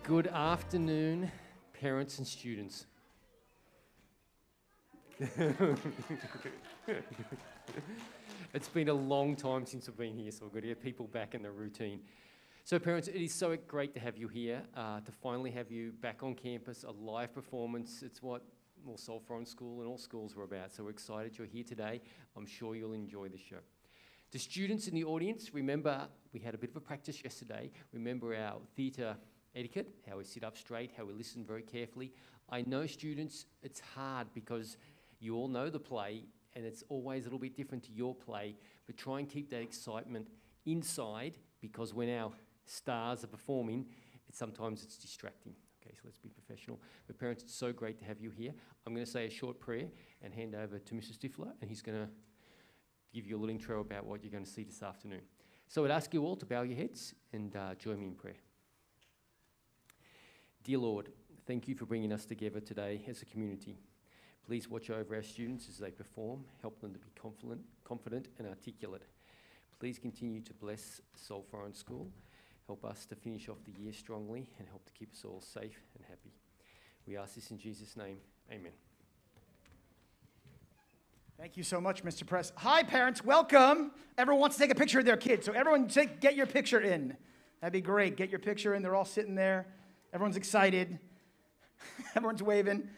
Good afternoon, parents and students. It's been a long time since I've been here, so we've got to get people back in the routine. So parents, it is so great to have you here, to finally have you back on campus, a live performance. It's what Seoul School and all schools were about, so we're excited you're here today. I'm sure you'll enjoy the show. To students in the audience, remember we had a bit of a practice yesterday. Remember our theatre etiquette, how we sit up straight, how we listen very carefully. I know students, it's hard because you all know the play and it's always a little bit different to your play, but try and keep that excitement inside because when our stars are performing, sometimes it's distracting. Okay, so let's be professional. But parents, it's so great to have you here. I'm going to say a short prayer and hand over to Mr. Stifler, and he's going to give you a little intro about what you're going to see this afternoon. So I'd ask you all to bow your heads and join me in prayer. Dear Lord, thank you for bringing us together today as a community. Please watch over our students as they perform, help them to be confident and articulate. Please continue to bless Seoul Foreign School, help us to finish off the year strongly and help to keep us all safe and happy. We ask this in Jesus' name, amen. Thank you so much, Mr. Press. Hi, parents, welcome. Everyone wants to take a picture of their kids, so everyone get your picture in. That'd be great. Get your picture in. They're all sitting there. Everyone's excited. Everyone's waving.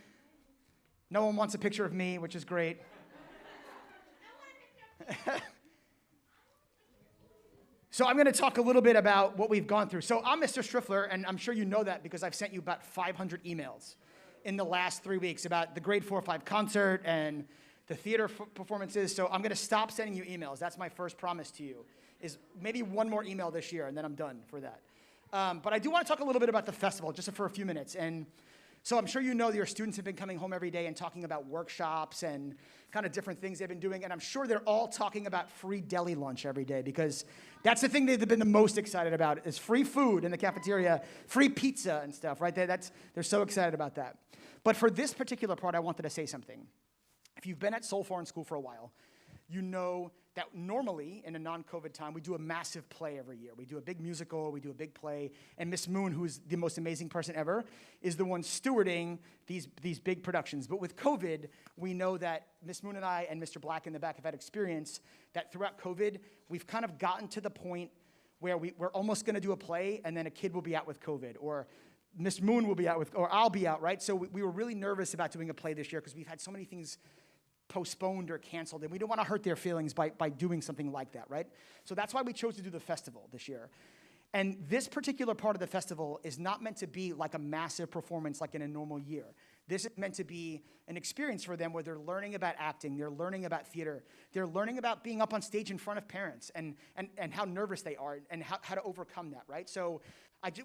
No one wants a picture of me, which is great. So I'm going to talk a little bit about what we've gone through. So I'm Mr. Striffler, and I'm sure you know that because I've sent you about 500 emails in the last 3 weeks about the grade 4-5 concert and the theater performances. So I'm going to stop sending you emails. That's my first promise to you, is maybe one more email this year, and then I'm done for that. But I do want to talk a little bit about the festival, just for a few minutes. And so I'm sure you know that your students have been coming home every day and talking about workshops and kind of different things they've been doing. And I'm sure they're all talking about free deli lunch every day because that's the thing they've been the most excited about is free food in the cafeteria, free pizza and stuff, right? They're so excited about that. But for this particular part, I wanted to say something. If you've been at Seoul Foreign School for a while, you know that normally in a non-COVID time, we do a massive play every year. We do a big musical, we do a big play, and Miss Moon, who's the most amazing person ever, is the one stewarding these big productions. But with COVID, we know that Miss Moon and I and Mr. Black in the back have had experience that throughout COVID, we've kind of gotten to the point where we're almost gonna do a play and then a kid will be out with COVID, or Miss Moon will be out with, or I'll be out, right? So we were really nervous about doing a play this year because we've had so many things postponed or canceled, and we don't want to hurt their feelings by doing something like that, right? So that's why we chose to do the festival this year. And this particular part of the festival is not meant to be like a massive performance like in a normal year. This is meant to be an experience for them where they're learning about acting, they're learning about theater, they're learning about being up on stage in front of parents and how nervous they are and how to overcome that, right? So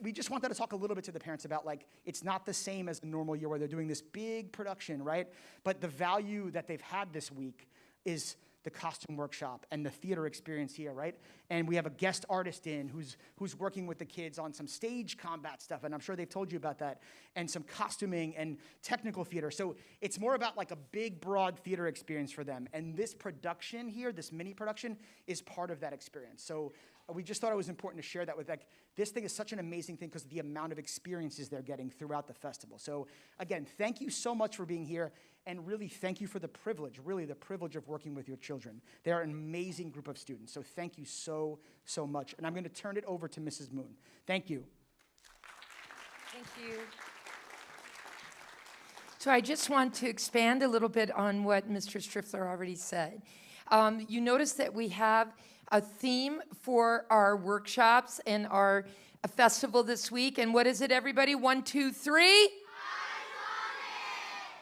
we just wanted to talk a little bit to the parents about, like, it's not the same as a normal year where they're doing this big production, right? But the value that they've had this week is the costume workshop and the theater experience here, right? And we have a guest artist in who's working with the kids on some stage combat stuff, and I'm sure they've told you about that, and some costuming and technical theater. So it's more about like a big, broad theater experience for them. And this production here, this mini production, is part of that experience. So we just thought it was important to share that with, like, this thing is such an amazing thing because of the amount of experiences they're getting throughout the festival. So again, thank you so much for being here, and really thank you for the privilege, really the privilege of working with your children. They are an amazing group of students, so thank you so, so much. And I'm going to turn it over to Mrs. Moon. Thank you. Thank you. So I just want to expand a little bit on what Mr. Striffler already said. You notice that we have a theme for our workshops and our festival this week. And what is it, everybody? 1, 2, 3.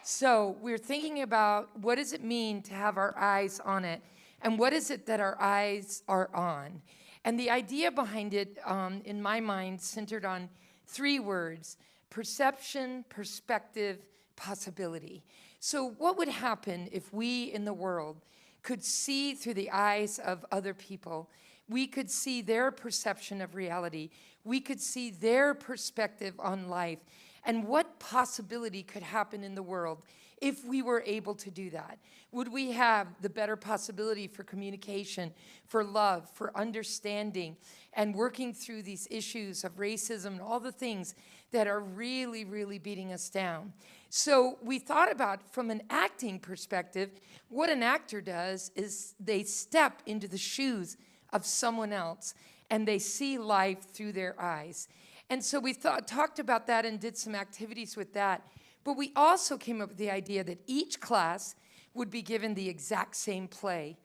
So we're thinking about what does it mean to have our eyes on it? And what is it that our eyes are on? And the idea behind it, in my mind, centered on 3 words: perception, perspective, possibility. So what would happen if we in the world could see through the eyes of other people? We could see their perception of reality. We could see their perspective on life. and what possibility could happen in the world if we were able to do that. Would we have the better possibility for communication, for love, for understanding, and working through these issues of racism and all the things that are really, really beating us down? So we thought about, from an acting perspective, what an actor does is they step into the shoes of someone else, and they see life through their eyes. And so we talked about that and did some activities with that. But we also came up with the idea that each class would be given the exact same play.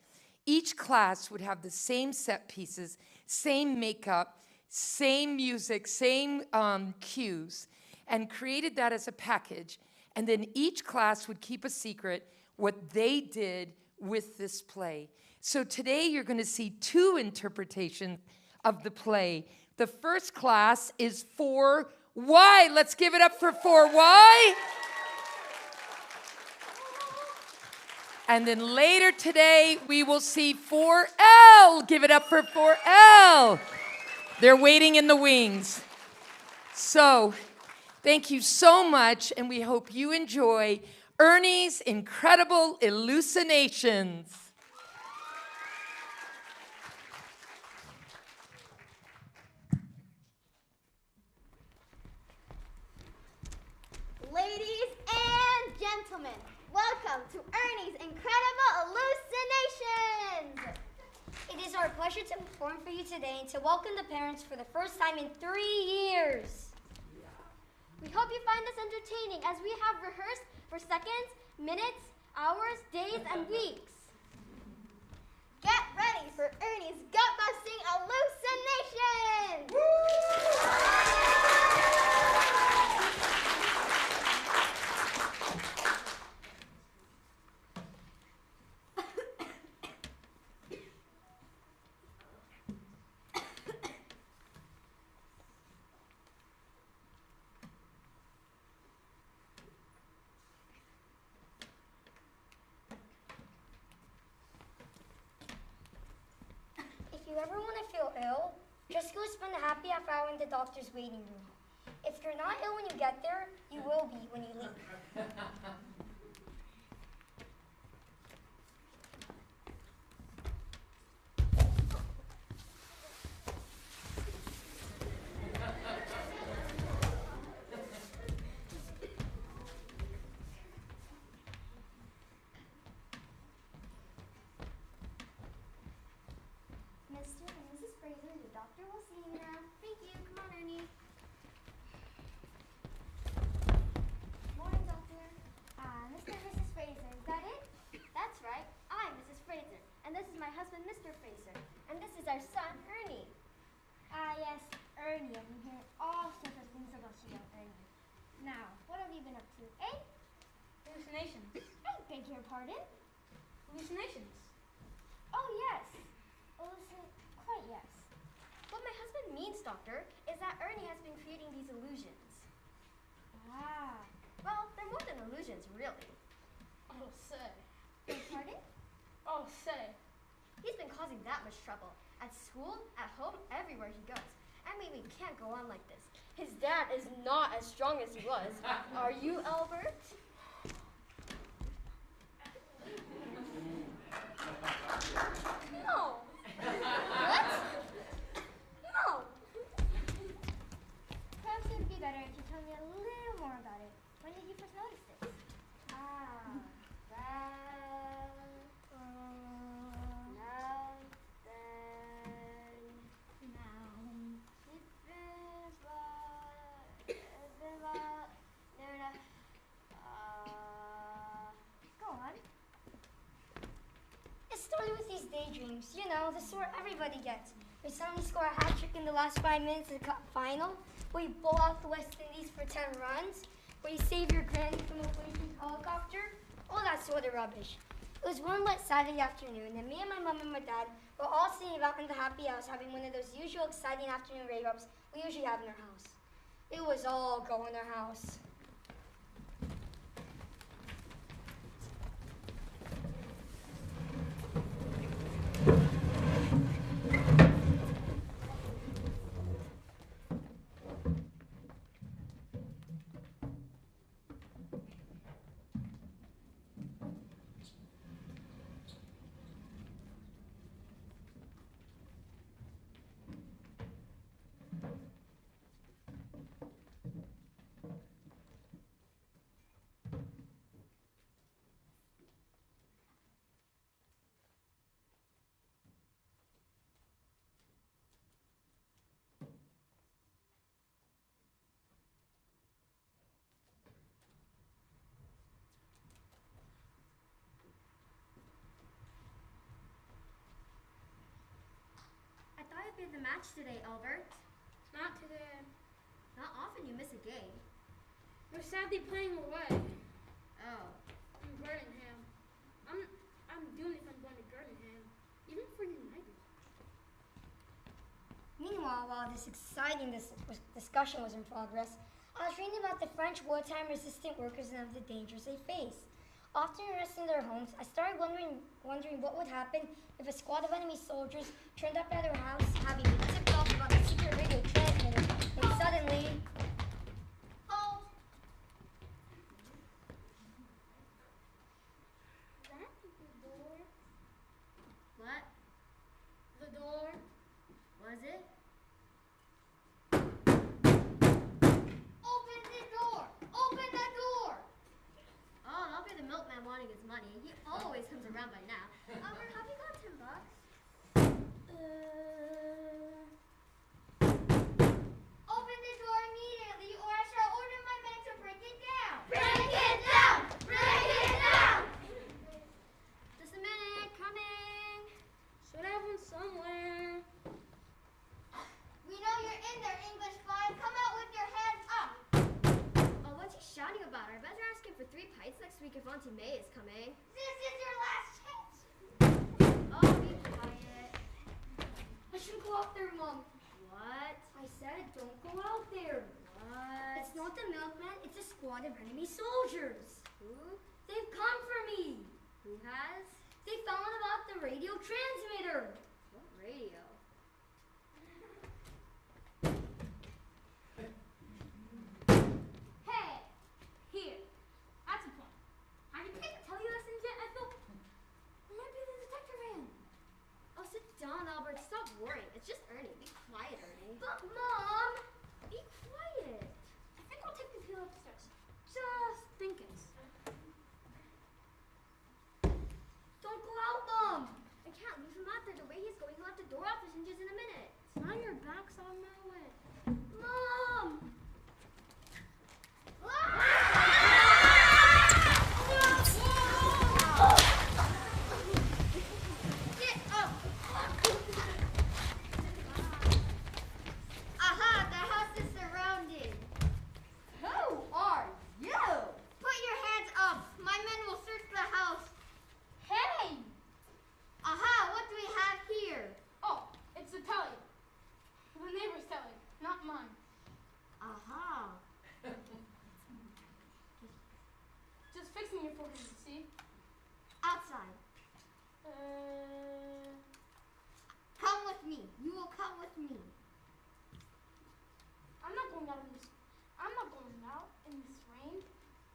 Each class would have the same set pieces, same makeup, same music, same cues, and created that as a package. And then each class would keep a secret what they did with this play. So today you're going to see two interpretations of the play. The first class is 4Y. Let's give it up for 4Y. And then later today, we will see 4L. Give it up for 4L. They're waiting in the wings. So, thank you so much, and we hope you enjoy Ernie's Incredible Hallucinations. Ladies and gentlemen, welcome to Ernie's Incredible Hallucinations! It is our pleasure to perform for you today and to welcome the parents for the first time in 3 years. We hope you find this entertaining as we have rehearsed for seconds, minutes, hours, days, and weeks. Get ready for Ernie's gut-busting hallucinations! If you ever want to feel ill, just go spend a happy half hour in the doctor's waiting room. If you're not ill when you get there, you will be when you leave. Mr. and Mrs. Fraser, the doctor will see you now. Thank you. Come on, Ernie. Morning, doctor. Mr. and Mrs. Fraser, is that it? That's right. I'm Mrs. Fraser, and this is my husband, Mr. Fraser, and this is our son, Ernie. Yes, Ernie. I've been hearing all sorts of things about you, Ernie. Now, what have you been up to, eh? Hallucinations. I beg your pardon? Hallucinations. Oh, yes. Well, listen, quite yes. What my husband means, doctor, is that Ernie has been creating these illusions. Ah. Well, they're more than illusions, really. Oh, say. Beg pardon? Oh, say. He's been causing that much trouble. At school, at home, everywhere he goes. I mean, we can't go on like this. His dad is not as strong as he was. Are you, Albert? No. What? No. Perhaps it would be better if you tell me a little more about it. When did you first notice this? Now then. Go on. It started with these daydreams, you know, the sort everybody gets. We suddenly score a hat trick in the last 5 minutes of the cup final, where you bowl out the West Indies for 10 runs, where you save your granny from a waiting helicopter, all that sort of rubbish. It was one wet Saturday afternoon, and me and my mom and my dad were all sitting about in the happy house having one of those usual exciting afternoon rave-ups we usually have in our house. It was all go in our house. be at the match today, Albert. Not today. Not often you miss a game. We're sadly playing away. Oh. In Birmingham. I'm doing if I'm going to Birmingham. Even for United. Meanwhile, while this exciting discussion was in progress, I was reading about the French wartime resistant workers and of the dangers they face. Often resting in their homes, I started wondering what would happen if a squad of enemy soldiers turned up at our house, having been tipped off about the secret radio transmitter, and suddenly... Hold! That the door. What? The door. Was it? Open the door! Open the door! Oh, that'll be the milkman wanting his money. He always comes around by now. Albert, have you got $10? Open the door immediately, or I shall order my men to break it down. Break it down! Break it down! Just a minute, coming. Should have one somewhere. We know you're in there, English 5. Come out with your hands up. Oh, what's he shouting about? I bet you're asking for 3 pints next week if Auntie May is coming. This is your last chance. Oh, be quiet. I shouldn't go out there, Mom. What? I said don't go out there. What? It's not the milkman, it's a squad of enemy soldiers. Who? They've come for me. Who has? They found about the radio transmitter. What radio? Hey, here. That's a point. Have you taken tell you lessons yet? I thought it might be the detector van. Oh, sit down, Albert. Stop worrying. It's just Ernie. Be quiet, Ernie. But Mom, Be quiet. I think I'll take the peel upstairs. Just thinking. Don't go out, Mom. I can't leave him out there. The way he's going, he'll have the door off his hinges in a minute. Now your back's on my way. Mom! Get up! Aha! The house is surrounded. Who are you? Put your hands up. My men will search the house. Hey! Aha! What do we have here? Oh, it's the telly. The neighbor's telly, not mine. Aha! Just fixing it for him, see? Outside. Come with me. You will come with me. I'm not going out in this. I'm not going out in this rain.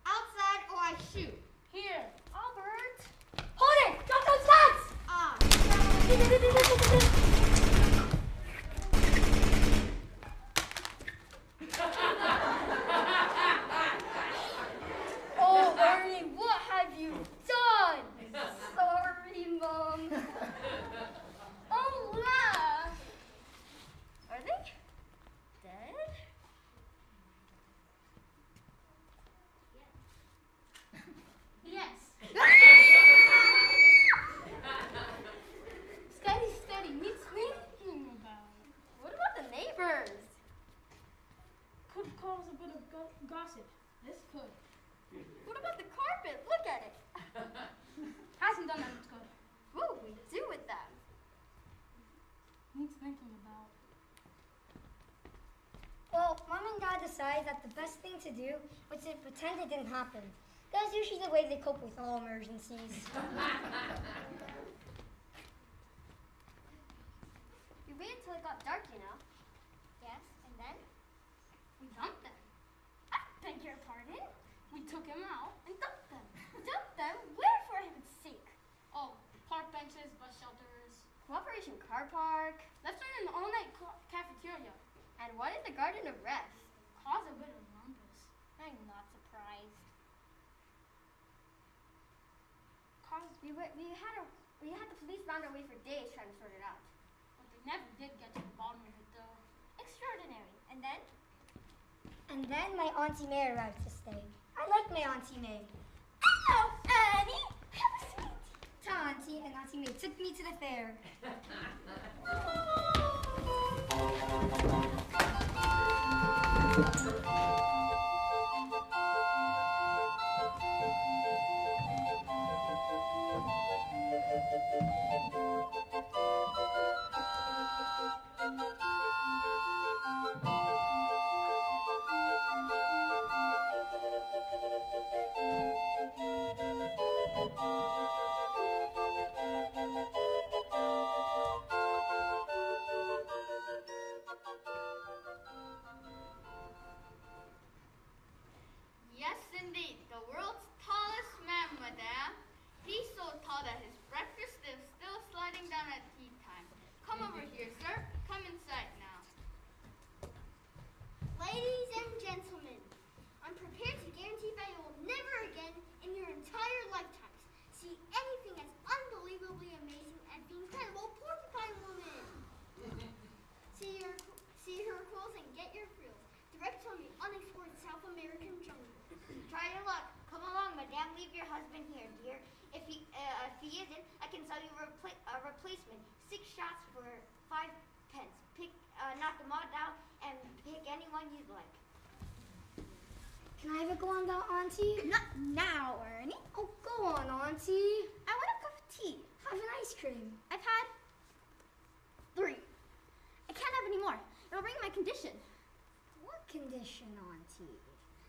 Outside or I shoot. Here, Albert. Hold it! Drop those nuts! Ah. Oh, Ernie, what have you done? Sorry, Mom. Oh, laugh. Are they dead? Yes. Steady. Needs thinking about. What about the neighbors? Could cause a bit of gossip. This could. What about the carpet? Look at it. Hasn't done that much good. What will we do with them? Needs thinking about. Well, Mom and Dad decided that the best thing to do was to pretend it didn't happen. That's usually the way they cope with all emergencies. We waited till it got dark, you know. Yes, and then? We dumped them. I beg your pardon. We took him out and dumped them. Dumped them? Where, for heaven's sake? Oh, park benches, bus shelters. Cooperation Car Park. Left in an all-night cafeteria. And what is the Garden of Rest? Caused a bit of rumpus. I'm not surprised. Caused, We had the police round our way for days trying to sort it out. but they never did get to the bottom of it though. Extraordinary. And then? And then my Auntie May arrived to stay. I like my Auntie May. Hello, Annie. Have a seat. Tell Auntie, and Auntie May took me to the fair. Oh. replacement. 6 shots for 5 pence. Knock them all out and pick anyone you'd like. Can I have a go on that, Auntie? Not now, Ernie. Oh, go on, Auntie. I want a cup of tea. Have an ice cream. I've had 3. I can't have any more. It'll bring my condition. What condition, Auntie?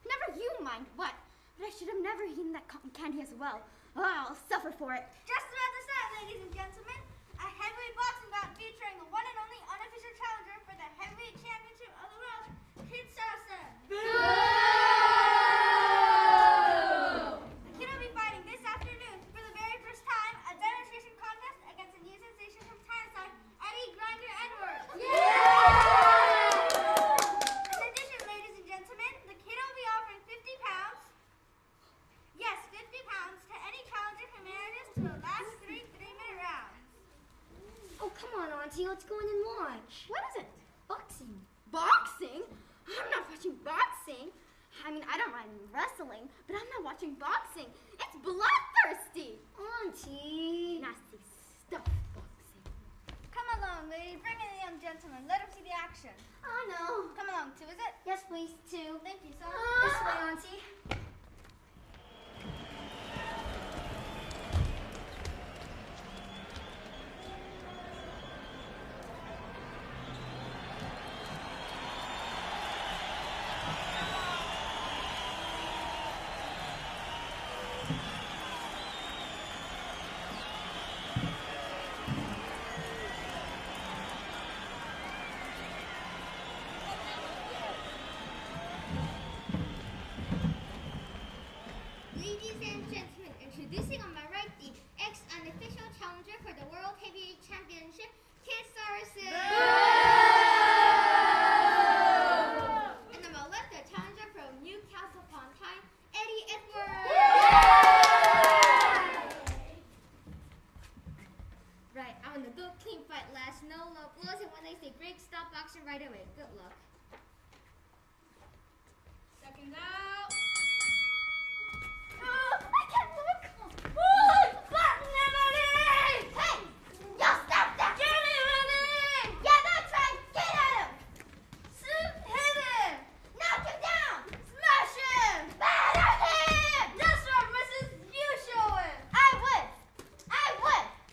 Never you mind what. But I should have never eaten that cotton candy as well. Oh, I'll suffer for it. Just about this time, ladies and gentlemen, a heavyweight boxing bout featuring the one and only unofficial challenger for the heavyweight championship of the world, Kid Sarson. The kid will be fighting this afternoon for the very first time a demonstration contest against a new sensation from Tyneside, Eddie Grinder Edwards. In addition, ladies and gentlemen, the kid will be offering 50 pounds. Yes, 50 pounds to any challenger who manages to the last 3 3-minute rounds. Oh, come on, Auntie. Let's go in and watch. What is it? Boxing. Boxing? I'm not watching boxing. I mean, I don't mind wrestling, but I'm not watching boxing. It's bloodthirsty. Auntie. Nasty stuff, boxing. Come along, lady. Bring in the young gentleman. Let him see the action. Oh, no. Come along, 2, is it? Yes, please, 2. Thank you, son. This way, Auntie. Ladies and gentlemen, introducing on my right the ex-unofficial challenger for the World Heavyweight Championship, Kid Sarson. And on my left, the challenger from Newcastle upon Tyne, Eddie Edwards. Right, I want to go clean fight last, no low blows, and when they say break, stop boxing right away. Good luck. Second out. I can't look. Hey, y'all stop that. Get him, Eddie! Yeah, that's right. Get at him. Hit him! Knock him down. Smash him! Batter him. Yes, sir, Mrs. You show him! I would.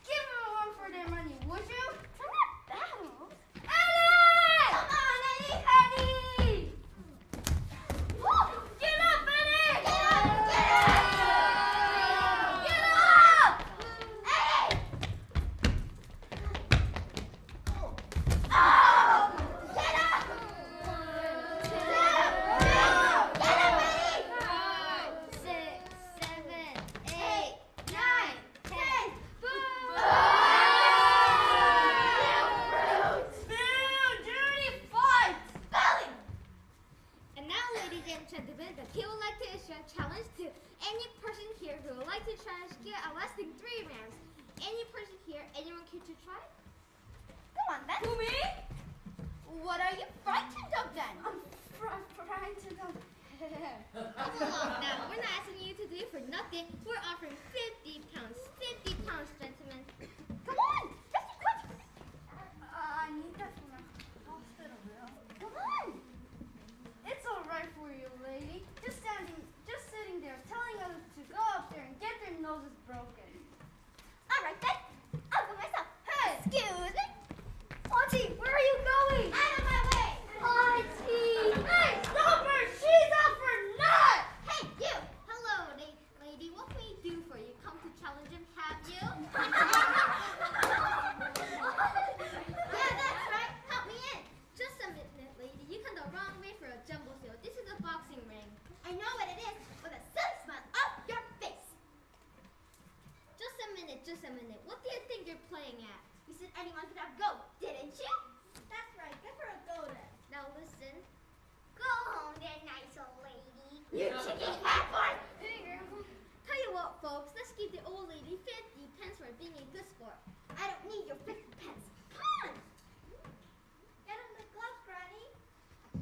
Give him a run for their money, would you? I'm not battled. Eddie! Come on, Eddie. Eddie! Woo. Get up, Eddie! Get up. Get up! Eddie. Oh. Get up. Get up, Eddie. 5, 6, 7, 8, 9, 10. Boo! Dirty fight! Belly. And now, ladies and gentlemen, the kid would like to issue a challenge to any person here who would like to challenge get a lasting 3 rounds. Any person here, anyone care to try? Come on, then. Who, me? What are you frightened of then? I'm frightened of... Come along now, we're not asking you to do it for nothing. We're offering 50 pounds. 50 pounds, gentlemen. Come on. Just quick. I need that for my hospital bill. Come on. It's alright for you, lady. Just sitting there, telling others to go up there and get their noses broken. All right, then. I'll go myself. Hey! Excuse me. Auntie, where are you going? Out of my way. Auntie! Hey, stop her! She's up for nuts! Hey, you. Hello, lady. What can we do for you? Come to challenge him, have you? Yeah, that's right. Help me in. Just a minute, lady. You come the wrong way for a jumbo sale. This is a boxing ring. I know what it is with a silly smile off your face. Just a minute, just a minute. What do you think you're playing at? You said anyone could have go, didn't you? That's right. Give her a go then. Now listen. Go home there, nice old lady. You chicken fat boy. Hey, girl. Tell you what, folks. Let's give the old lady 50 pence for being a good sport. I don't need your 50 pence. Come on. Get him the gloves, Granny.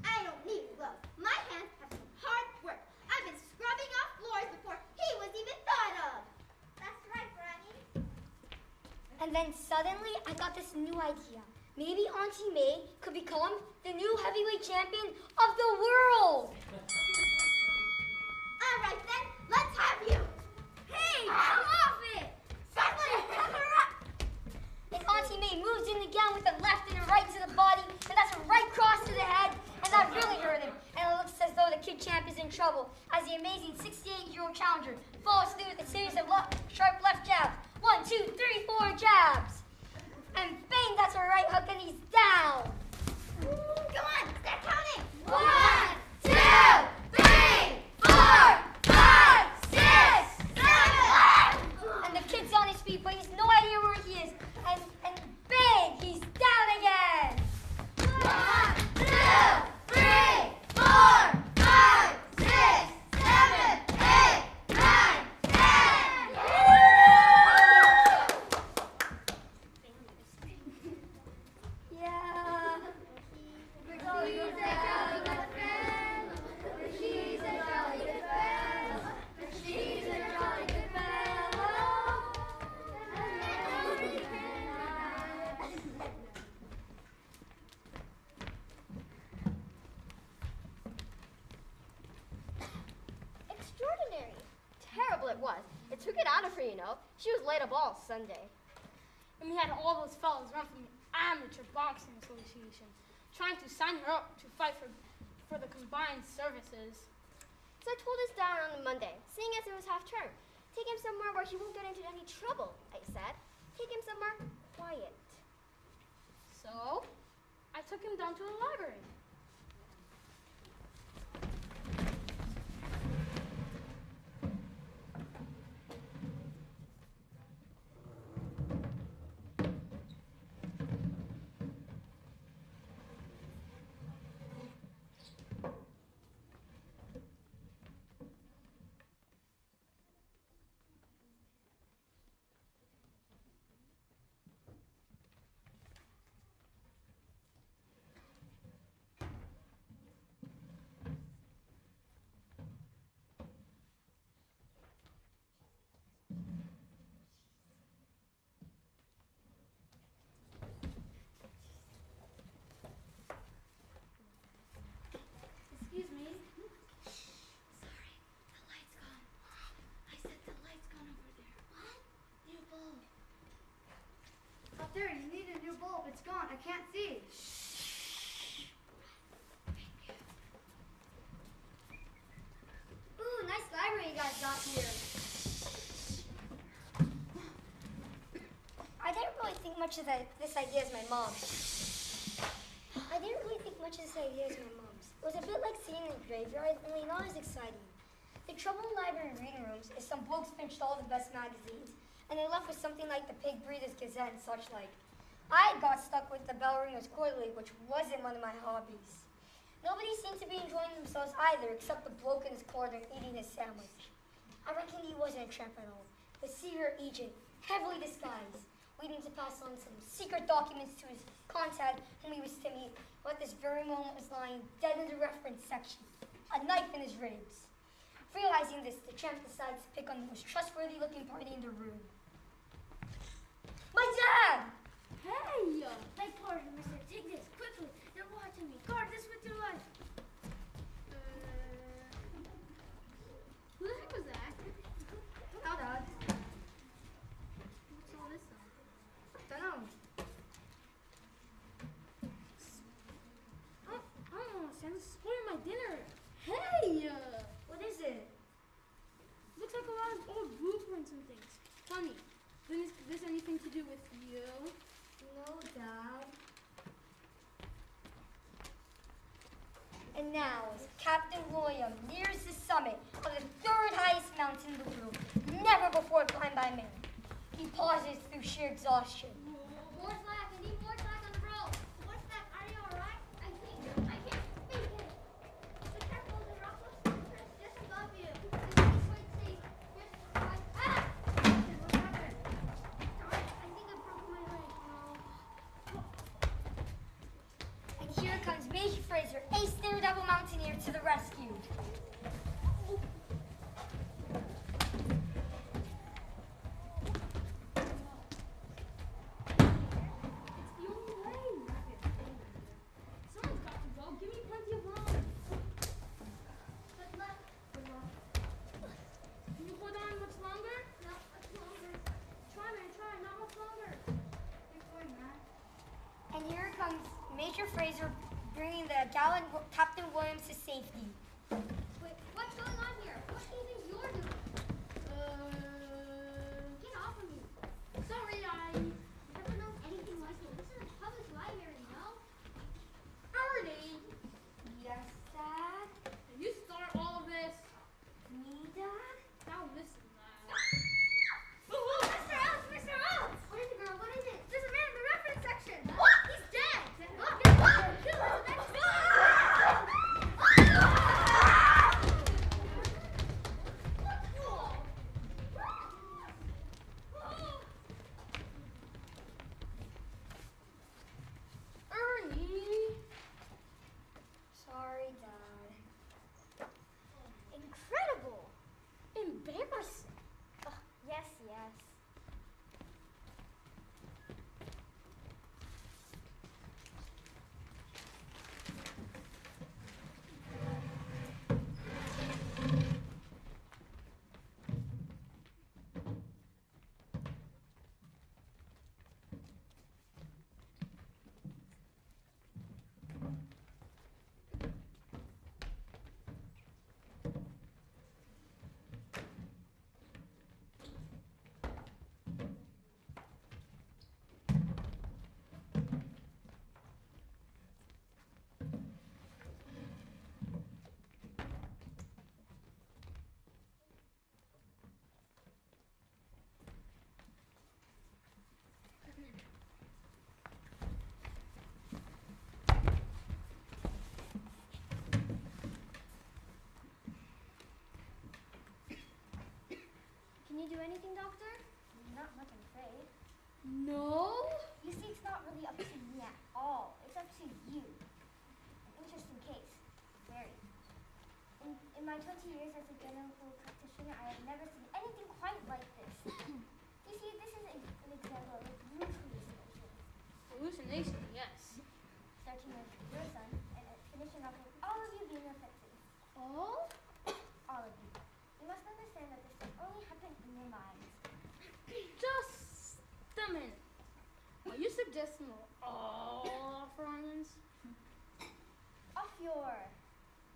I don't need gloves. My hands have been hard work. I've been scrubbing off floors before he was even thought of. That's right, Granny. And And then suddenly, I got this new idea. Maybe Auntie May could become the new heavyweight champion of the world. All right then, let's have you. Hey, come off it. Somebody cover up. And Auntie May moves in again with a left and a right to the body, and that's a right cross to the head, and that really hurt him. And it looks as though the kid champ is in trouble, as the amazing 68-year-old challenger follows through with a series of sharp left jabs. 1, 2, 3, 4 jabs. And bang, that's a right hook, and he's down. Come on, start counting. 1, 2, 3, 4, 5, 6, 7. And the kid's on his feet, but he's no idea where he is. And bang, he's down again. 1, 2, 3, 4, 5, 6, 7, 8, 9, 10. Yeah. She's a jolly good fellow. She's a jolly good fellow. Extraordinary. Terrible it was. It took it out of her, you know. She was late up all Sunday. And we had all those fellows run from the Amateur Boxing Association trying to sign her up to fight for the combined services. So I told his dad on Monday, seeing as it was half term, take him somewhere where he won't get into any trouble, I said. Take him somewhere quiet. So I took him down to the library. Excuse me. Sorry, the light's gone. I said the light's gone over there. What? New bulb. Up there, you need a new bulb. It's gone. I can't see. Ooh, nice library you guys got here. I didn't really think much of this idea as my mom's. It was a bit like seeing a graveyard, only not as exciting. The trouble in library reading rooms is some blokes pinched all the best magazines, and they left with something like the Pig Breeders' Gazette and such like. I got stuck with the Bell Ringers Quarterly, which wasn't one of my hobbies. Nobody seemed to be enjoying themselves either, except the bloke in his corner eating his sandwich. I reckon he wasn't a tramp at all. The secret agent, heavily disguised, waiting to pass on some secret documents to his contact whom he was to meet, but this very moment was lying dead in the reference section, a knife in his ribs. Realizing this, the tramp decides to pick on the most trustworthy-looking party in the room. My dad! Hey! Beg pardon, mister. Take this, quickly. They're watching me. Guard this with your life. Who the heck was that? How, Dad? What's all this on? Dunno. Oh, Santa's spoiling my dinner. Hey! What is it? Looks like a lot of old blueprints and things. Tell me, is this anything to do with you? No, Dad. And now, as Captain William nears the summit of the third highest mountain in the world, never before climbed by man, he pauses through sheer exhaustion. More slack. I need more slack on the rope. More slack. Are you alright? I can't make it. Be careful, the rock was just above you. Just wait, see. Just like, ah! What happened? I think I broke my leg. And here comes Major Fraser, ace Daredevil Mountaineer, to the rescue. anything, Doctor? Not much, I'm afraid. No? You see, it's not really up to me at all. It's up to you. An interesting case. Very. In my 20 years as a general practitioner, I have never seen anything quite like this. You see, this is an example of a huge hallucination. Hallucination, yes. Starting with your son and finishing off with all of you being affected. All? All of you. You must understand that this can only happen in your minds. Just a minute. Are you suggesting we're all Freudians? Off your...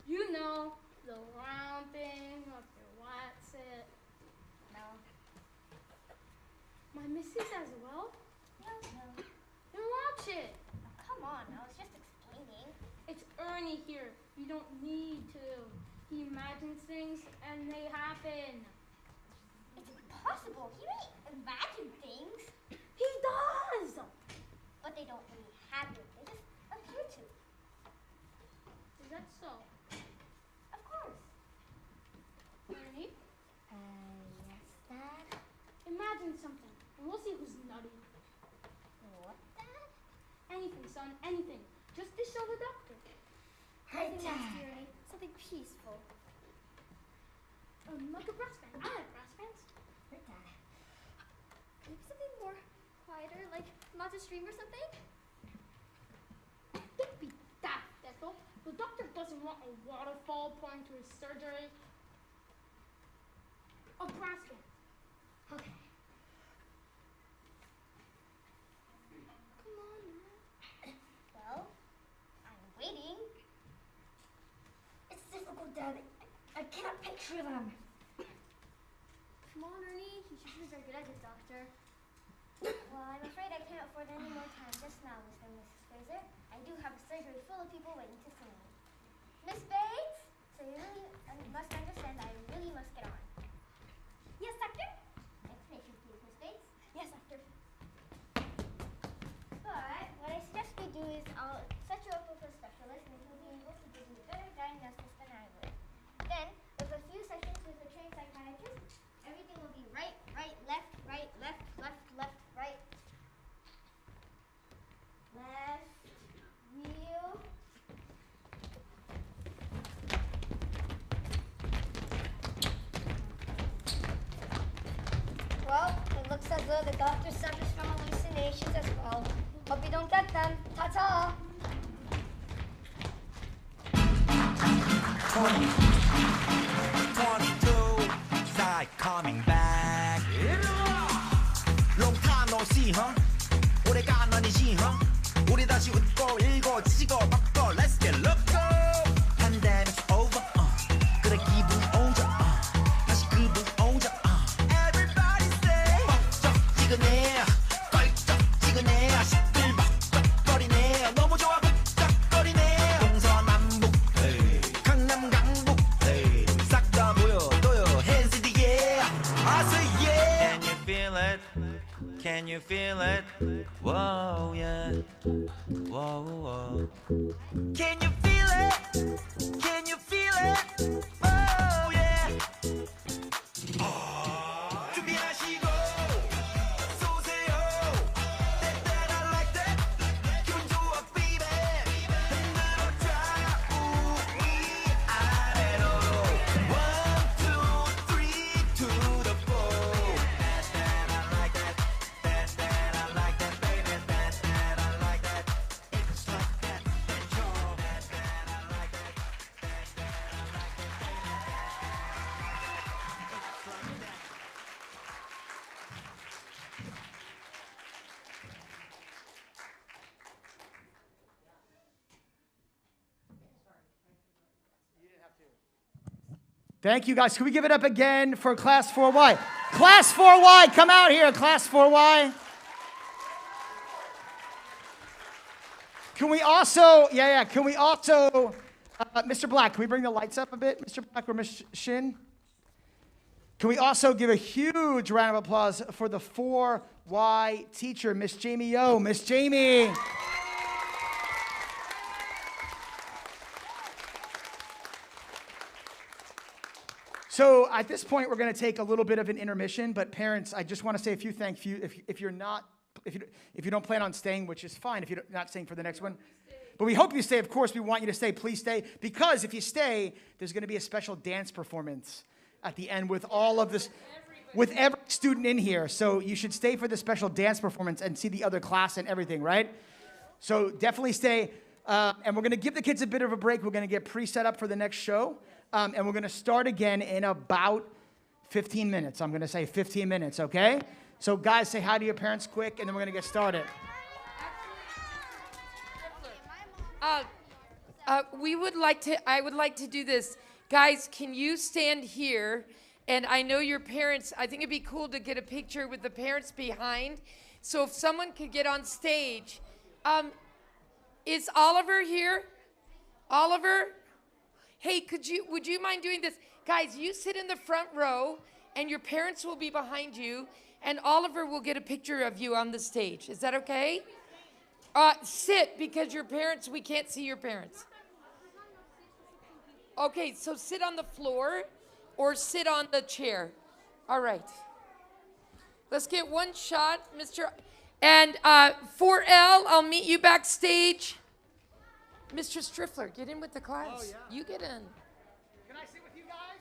You know, the round thing of your what's it? No. My missus as well? No. Then watch it. Oh, come on, I was just explaining. It's Ernie here. You don't need to. He imagines things and they happen. It's impossible. He may imagine things, He does! but they don't really happen. They just appear to. Is that so? Of course. Ernie, Yes, Dad? imagine something and we'll see who's nutty. What, Dad? Anything, son, anything. Just to show the doctor. Something nasty, Ernie. Something peaceful. Like a brass band. I like brass bands. Right, Dad. Maybe something more quieter, like not a stream or something? Don't be daft, Ethel. The doctor doesn't want a waterfall pouring to his surgery. A brass band. Okay. Come on, Mom. Well, I'm waiting. It's difficult, Dad. I cannot picture them. Come on, Ernie. You should use our good at it, Doctor. Well, I'm afraid I can't afford any more time just now, Mr. and Mrs. Fraser. I do have a surgery full of people waiting to see me. Miss Bates? So you really must understand that I really must get on. Yes, Doctor? Explanation, please, Miss Bates. Yes, Doctor. But what I suggest we do is I'll set you up with a specialist and he'll be able to give you a better diagnosis than I would. Then, with a few sessions with a trained psychiatrist, everything will be right, left, right, left, left, left, right. Left, wheel. Well, it looks as though the doctor suffers from hallucinations as well. Hope you don't get them. Ta-ta! 22, side coming back. Long time no see, huh? 오래간 아니지, huh? 우리 다시 웃고 일고 지고 바꿔. Let's get loco. Pandemic's over, 그래 기분 오자, 다시 그분 오자. Everybody say, 벅적지근해, 껄쩍지근해, 시끌벅적거리네. 너무 좋아 벅적거리네. 동서남북, 강남 강북, 싹 다 보여줘요. Hands in the air, I say yeah. Can you feel it? Can you feel it? Whoa, yeah. Whoa, whoa. Can you feel it? Can you feel it? Oh, yeah. 준비하시고 쏘세요. That I like that. 기분 좋아, baby. 흔들어줘 우리 아래로. 1, 2, 3 to the 4. That I like that. That I like that, baby. That I like that. It's like that. Control. That I like that. That I like that, baby. It's like that. Thank you, guys. Can we give it up again for Class 4Y? Class 4Y, come out here, Class 4Y. Can we also, can we also, Mr. Black, can we bring the lights up a bit, Mr. Black or Ms. Shin? Can we also give a huge round of applause for the 4Y teacher, Miss Jamie Yo. Miss Jamie. So at this point, we're going to take a little bit of an intermission. But parents, I just want to say a few thank you. If you don't plan on staying, which is fine if you're not staying for the next one. But we hope you stay. Of course, we want you to stay. Please stay. Because if you stay, there's going to be a special dance performance at the end with all of this, with every student in here. So you should stay for the special dance performance and see the other class and everything, right? So definitely stay. And we're going to give the kids a bit of a break. We're going to get pre-set up for the next show. And we're going to start again in about 15 minutes. I'm going to say 15 minutes, okay? So guys, say hi to your parents quick, and then we're going to get started. I would like to do this. Guys, can you stand here? And I know your parents, I think it'd be cool to get a picture with the parents behind. So if someone could get on stage. Is Oliver here? Oliver? Hey, would you mind doing this? Guys, you sit in the front row, and your parents will be behind you, and Oliver will get a picture of you on the stage. Is that okay? Sit, because your parents, we can't see your parents. Okay, so sit on the floor or sit on the chair. All right. Let's get one shot, Mr. And 4L, I'll meet you backstage. Mr. Striffler, get in with the class. Oh, yeah. You get in. Can I sit with you guys?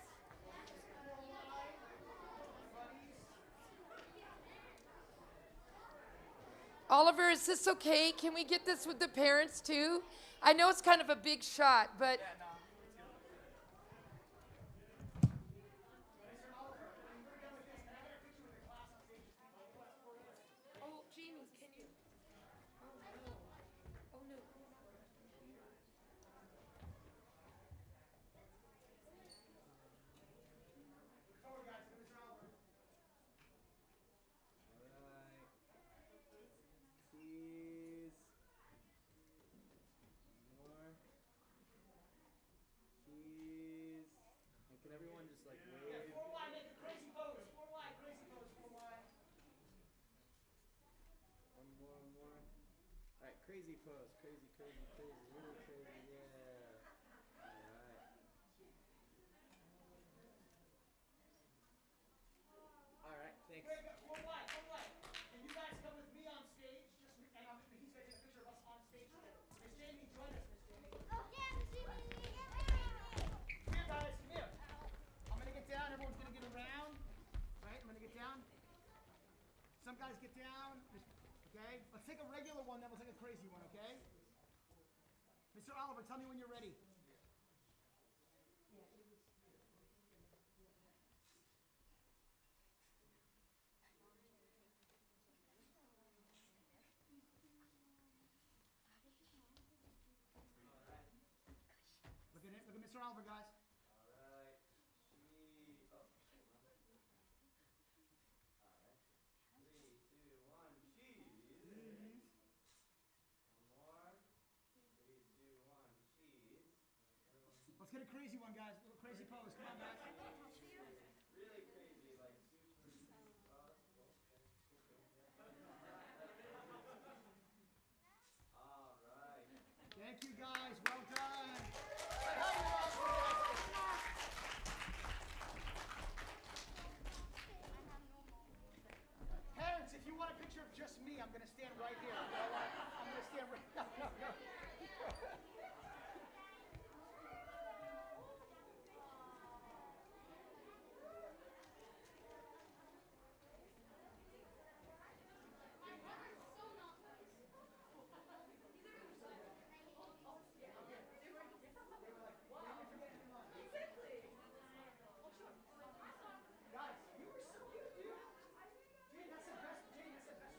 Oliver, is this okay? Can we get this with the parents too? I know it's kind of a big shot, but... Oh, Jamie, can you... Oh, no. Oh, no. Can everyone just like wave? 4Y, make a crazy pose. 4Y, crazy pose. 4Y. One more. All right, crazy pose. Crazy, really crazy. Yeah. All right. All right, thanks. 4Y. Can you guys come with me on stage? He's going to take a picture of us on stage together. Miss Jamie, join us, Miss Jamie. Oh, yeah, Miss Jamie. Come here, guys. Come here. I'm going to get down. Everyone's going to get around. Right? I'm going to get down. Some guys get down. Okay? Let's take a regular one, then we'll take a crazy one, okay? Mr. Oliver, tell me when you're ready. Look at Mr. Oliver, guys. Let's get a crazy one, guys. A little crazy pose. Come on, guys. Really crazy, like super. All right. Thank you, guys. Well done. Parents, if you want a picture of just me, I'm going to stand right here. You know what? I'm going to stand right. No. Guys, you were so cute, dude. Jane, that's the best. Jane, that's the best.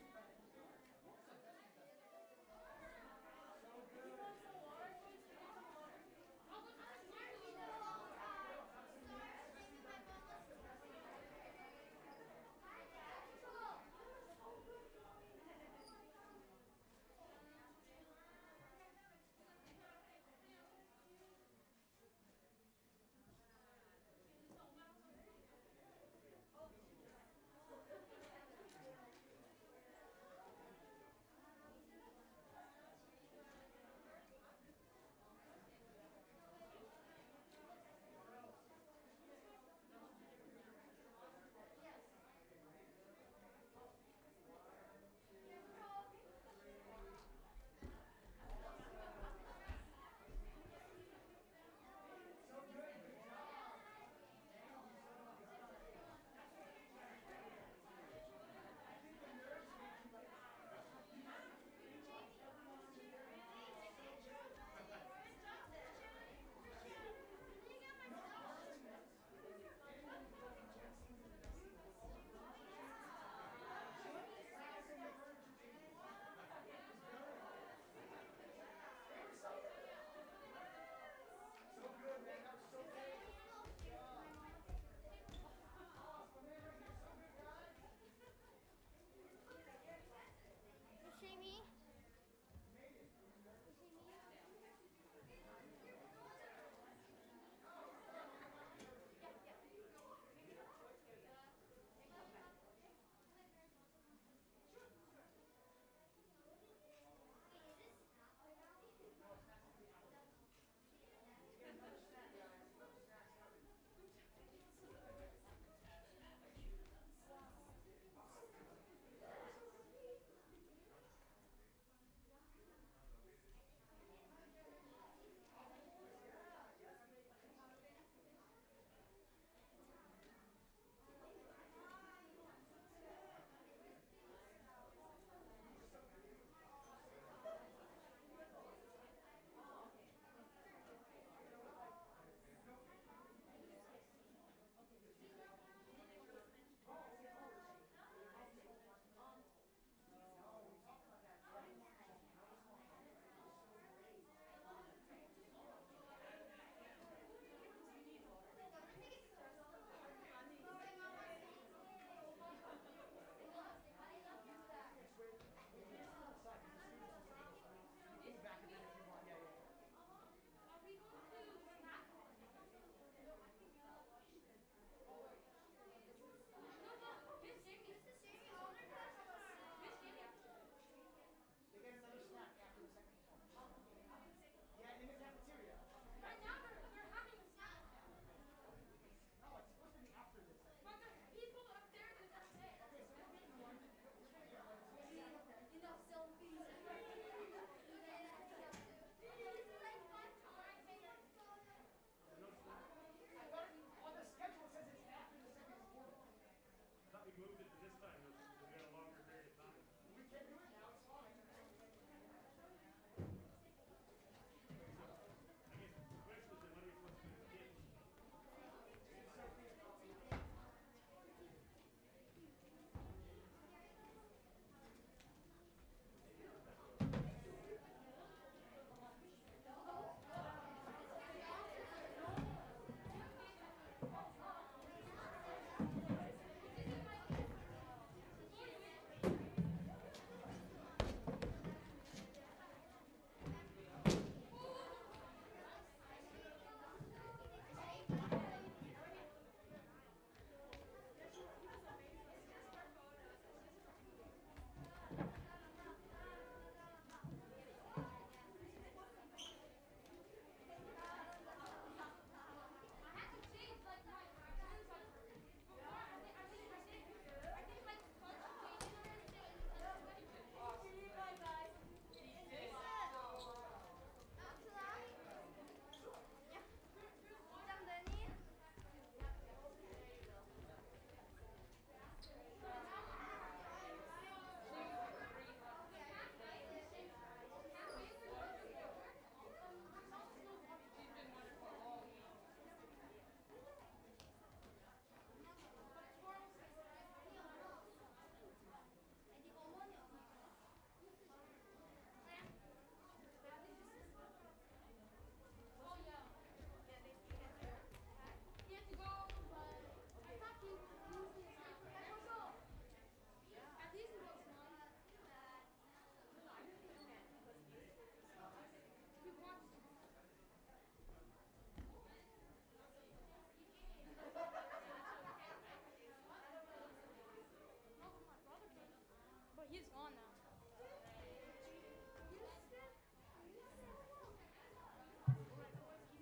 He's gone now.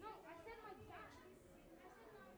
No, I said my dad. I said my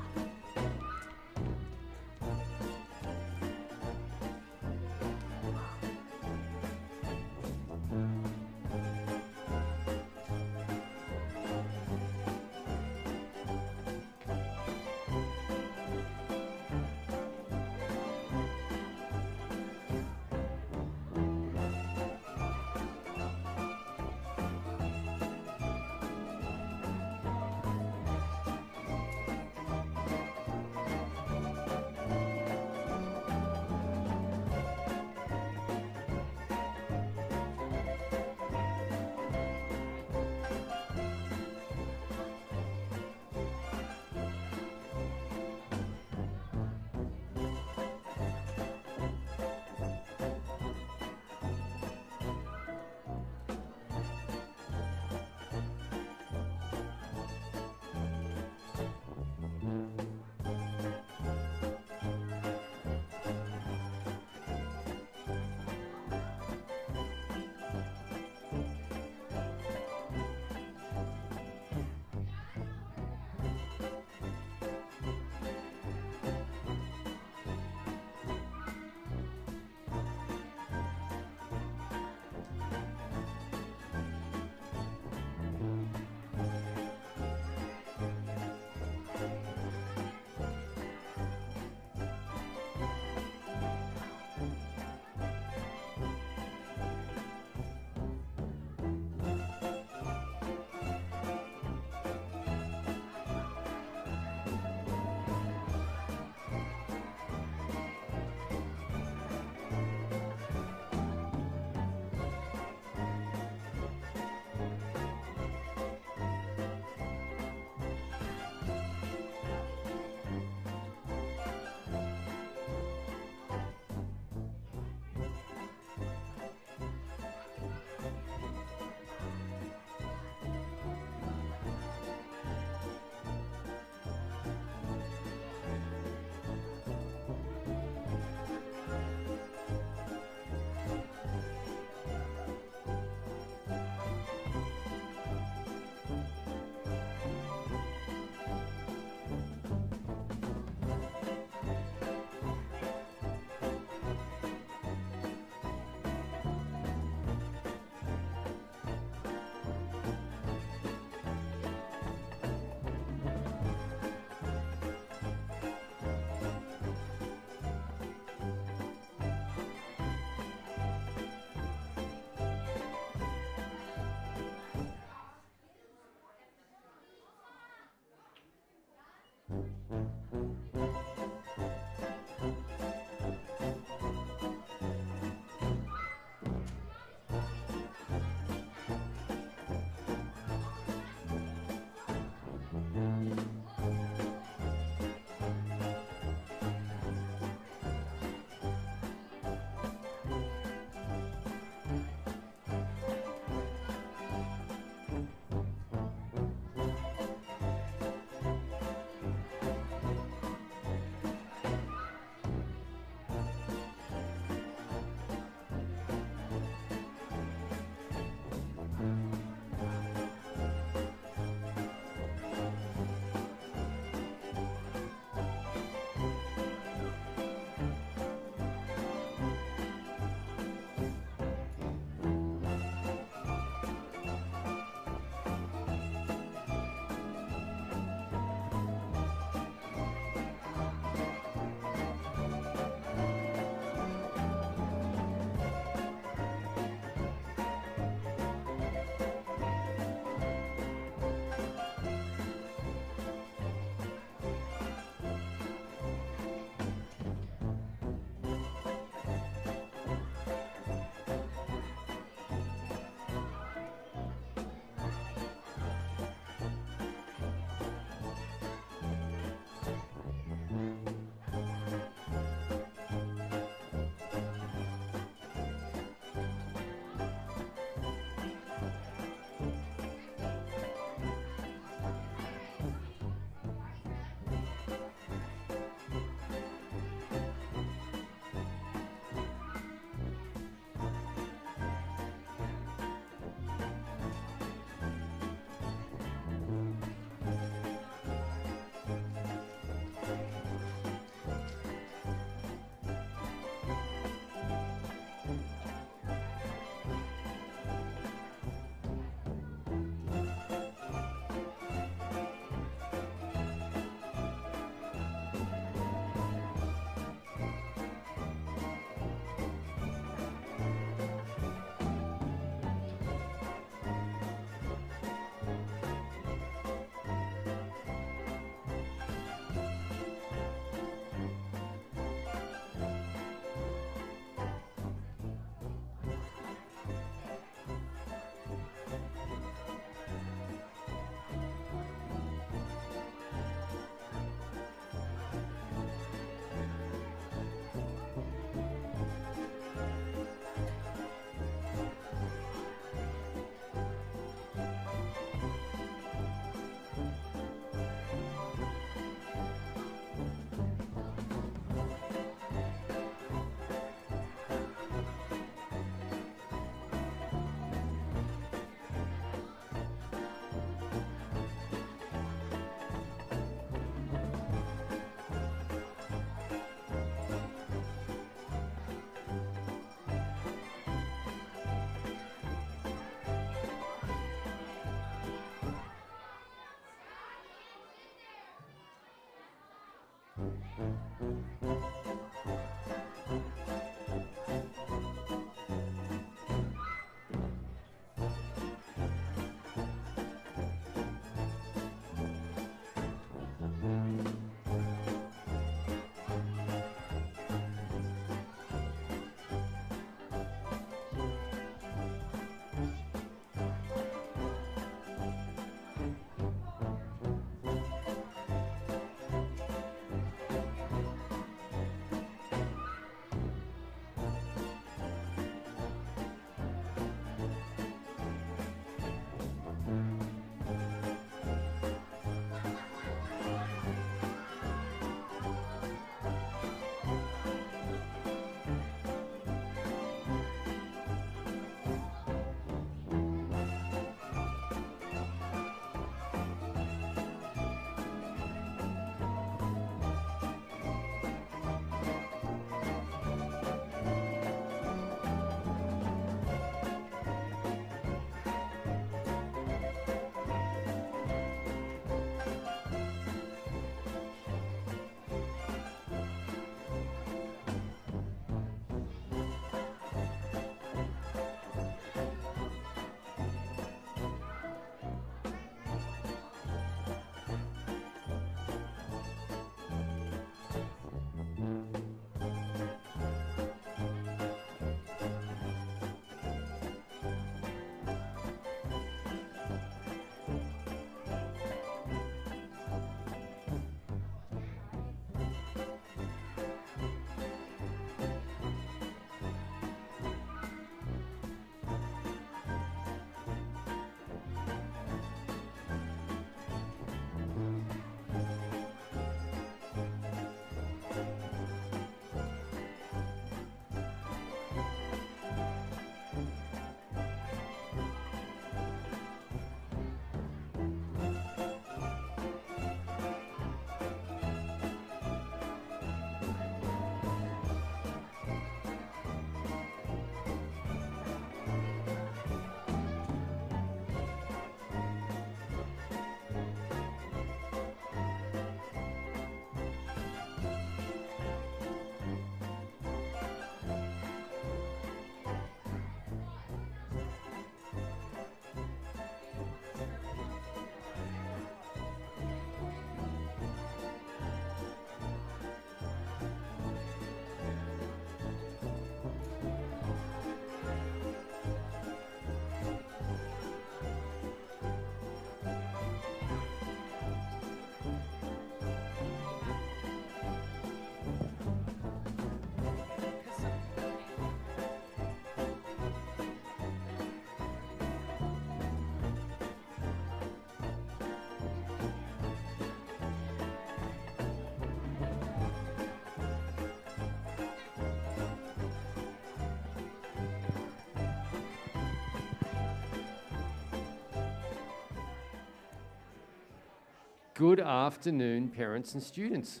Good afternoon, parents and students.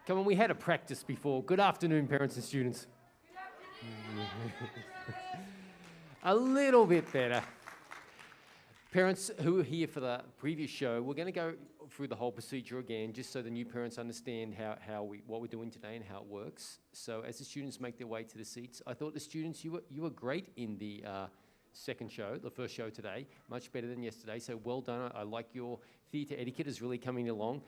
Come on, we had a practice before. Good afternoon, parents and students. A little bit better. Parents who are here for the previous show, we're going to go through the whole procedure again, just so the new parents understand what we're doing today and how it works. So as the students make their way to the seats, I thought the students, you were great in the second show, the first show today, much better than yesterday. So well done. I like your theatre etiquette is really coming along.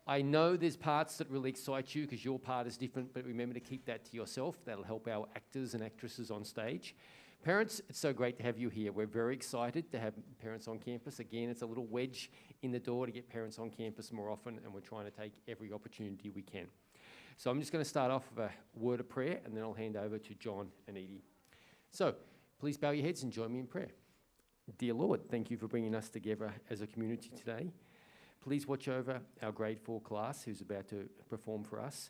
I know there's parts that really excite you because your part is different, but remember to keep that to yourself. That'll help our actors and actresses on stage. Parents, it's so great to have you here. We're very excited to have parents on campus. Again, it's a little wedge in the door to get parents on campus more often, and we're trying to take every opportunity we can. So I'm just going to start off with a word of prayer, and then I'll hand over to John and Edie. So please bow your heads and join me in prayer. Dear Lord, thank you for bringing us together as a community today. Please watch over our grade 4 class who's about to perform for us.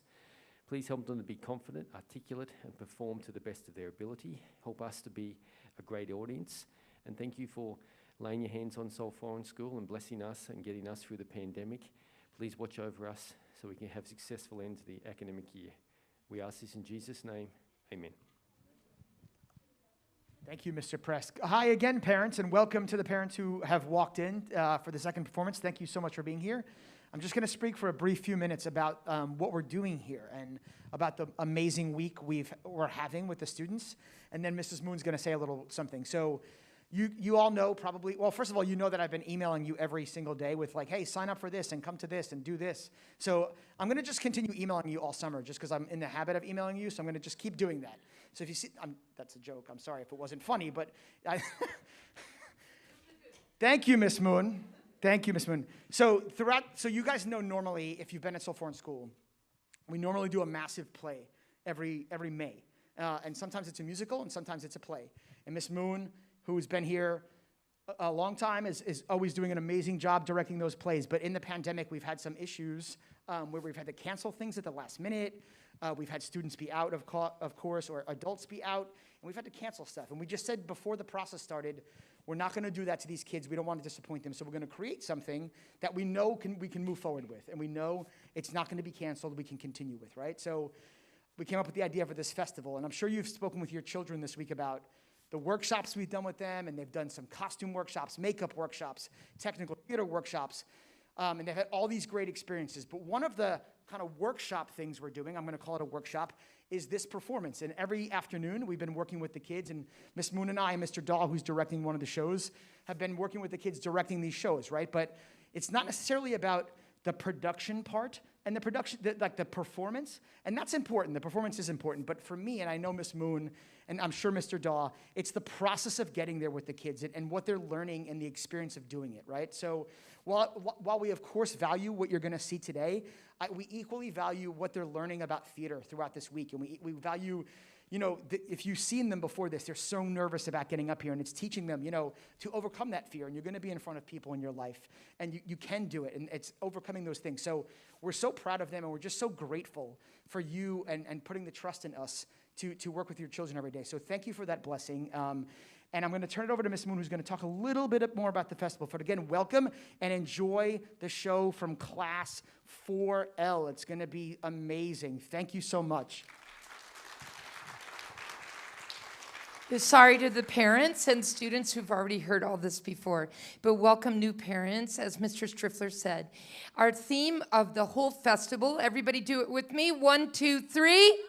Please help them to be confident, articulate, and perform to the best of their ability. Help us to be a great audience. And thank you for laying your hands on Seoul Foreign School and blessing us and getting us through the pandemic. Please watch over us so we can have a successful end to the academic year. We ask this in Jesus' name. Amen. Thank you, Mr. Press. Hi again, parents, and welcome to the parents who have walked in for the second performance. Thank you so much for being here. I'm just going to speak for a brief few minutes about what we're doing here and about the amazing week we're having with the students. And then Mrs. Moon's going to say a little something. So you all know probably, well, first of all, you know that I've been emailing you every single day with like, hey, sign up for this and come to this and do this. So I'm going to just continue emailing you all summer just because I'm in the habit of emailing you. So I'm going to just keep doing that. So if you see, that's a joke. I'm sorry if it wasn't funny, but thank you, Miss Moon. Thank you, Miss Moon. So you guys know normally, if you've been at Seoul Foreign School, we normally do a massive play every May. And sometimes it's a musical and sometimes it's a play. And Miss Moon, who's been here a long time, is always doing an amazing job directing those plays. But in the pandemic, we've had some issues where we've had to cancel things at the last minute. We've had students be out of course, or adults be out, and we've had to cancel stuff. And we just said before the process started, we're not going to do that to these kids. We don't want to disappoint them. So we're going to create something that we know we can move forward with. And we know it's not going to be canceled. We can continue with, right? So we came up with the idea for this festival. And I'm sure you've spoken with your children this week about the workshops we've done with them. And they've done some costume workshops, makeup workshops, technical theater workshops. And they've had all these great experiences. But one of the kind of workshop things we're doing, I'm going to call it a workshop, is this performance. And every afternoon, we've been working with the kids, and Miss Moon and I and Mr. Dahl, who's directing one of the shows, have been working with the kids directing these shows, right? But it's not necessarily about the production part and the performance, and that's important. The performance is important, but for me, and I know Miss Moon, and I'm sure Mr. Dahl, it's the process of getting there with the kids and what they're learning and the experience of doing it, right? So while we, of course, value what you're going to see today, we equally value what they're learning about theater throughout this week. And we value, if you've seen them before this, they're so nervous about getting up here. And it's teaching them, to overcome that fear. And you're going to be in front of people in your life. And you can do it. And it's overcoming those things. So we're so proud of them. And we're just so grateful for you and putting the trust in us to work with your children every day. So thank you for that blessing. And I'm going to turn it over to Miss Moon, who's going to talk a little bit more about the festival. But again, welcome and enjoy the show from Class 4L. It's going to be amazing. Thank you so much. Sorry to the parents and students who've already heard all this before, but welcome new parents, as Mr. Striffler said. Our theme of the whole festival, everybody do it with me, 1, 2, 3.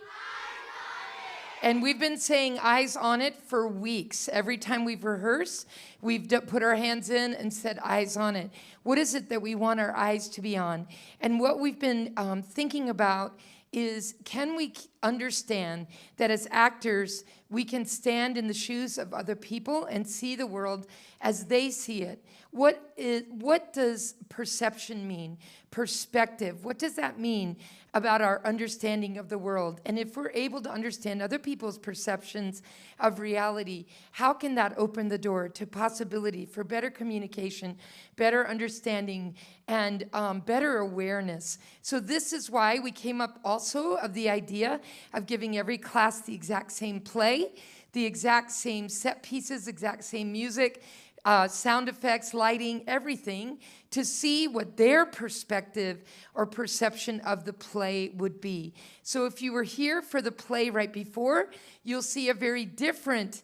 And we've been saying eyes on it for weeks. Every time we've rehearsed, we've put our hands in and said eyes on it. What is it that we want our eyes to be on? And what we've been thinking about is, can we understand that as actors, we can stand in the shoes of other people and see the world as they see it? What does perception mean? Perspective, what does that mean about our understanding of the world? And if we're able to understand other people's perceptions of reality, how can that open the door to possibility for better communication, better understanding, and better awareness? So this is why we came up also of the idea of giving every class the exact same play, the exact same set pieces, exact same music, sound effects, lighting, everything, to see what their perspective or perception of the play would be. So if you were here for the play right before, you'll see a very different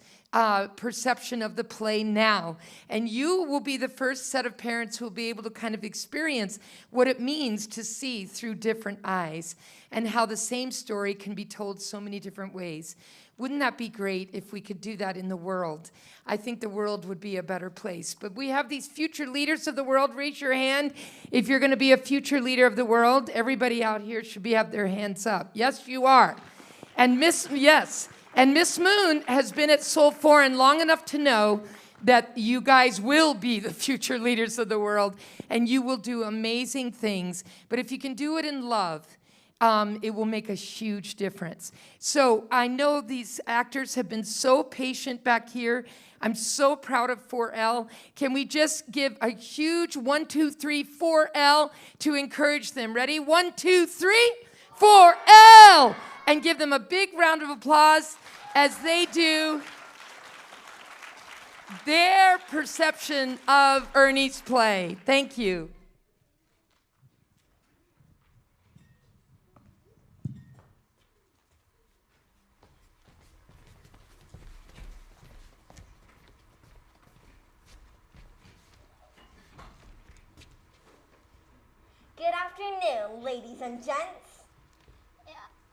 perception of the play now. And you will be the first set of parents who will be able to kind of experience what it means to see through different eyes and how the same story can be told so many different ways. Wouldn't that be great if we could do that in the world? I think the world would be a better place. But we have these future leaders of the world. Raise your hand if you're going to be a future leader of the world. Everybody out here should have their hands up. Yes, you are. And Miss Moon has been at Seoul Foreign long enough to know that you guys will be the future leaders of the world, and you will do amazing things. But if you can do it in love, it will make a huge difference. So I know these actors have been so patient back here. I'm so proud of 4L. Can we just give a huge 1, 2, 3, 4L to encourage them? Ready? 1, 2, 3, 4L! And give them a big round of applause as they do their perception of Ernie's play. Thank you. Good afternoon, ladies and gents.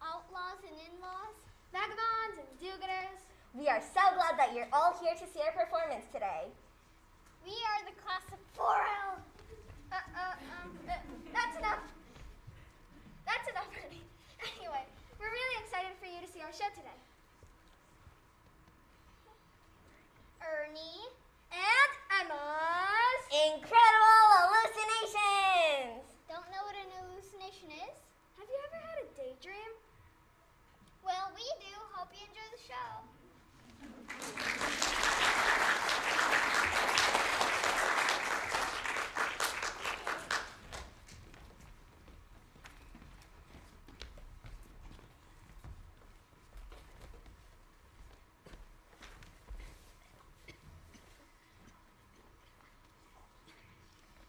Outlaws and in-laws, vagabonds and do-gooders. We are so glad that you're all here to see our performance today. We are the class of 4L. That's enough. That's enough, Ernie. Anyway, we're really excited for you to see our show today. Ernie and Emma's Incredible Hallucinations! Don't know what an hallucination is? Have you ever had a daydream? Well, we do. Hope you enjoy the show.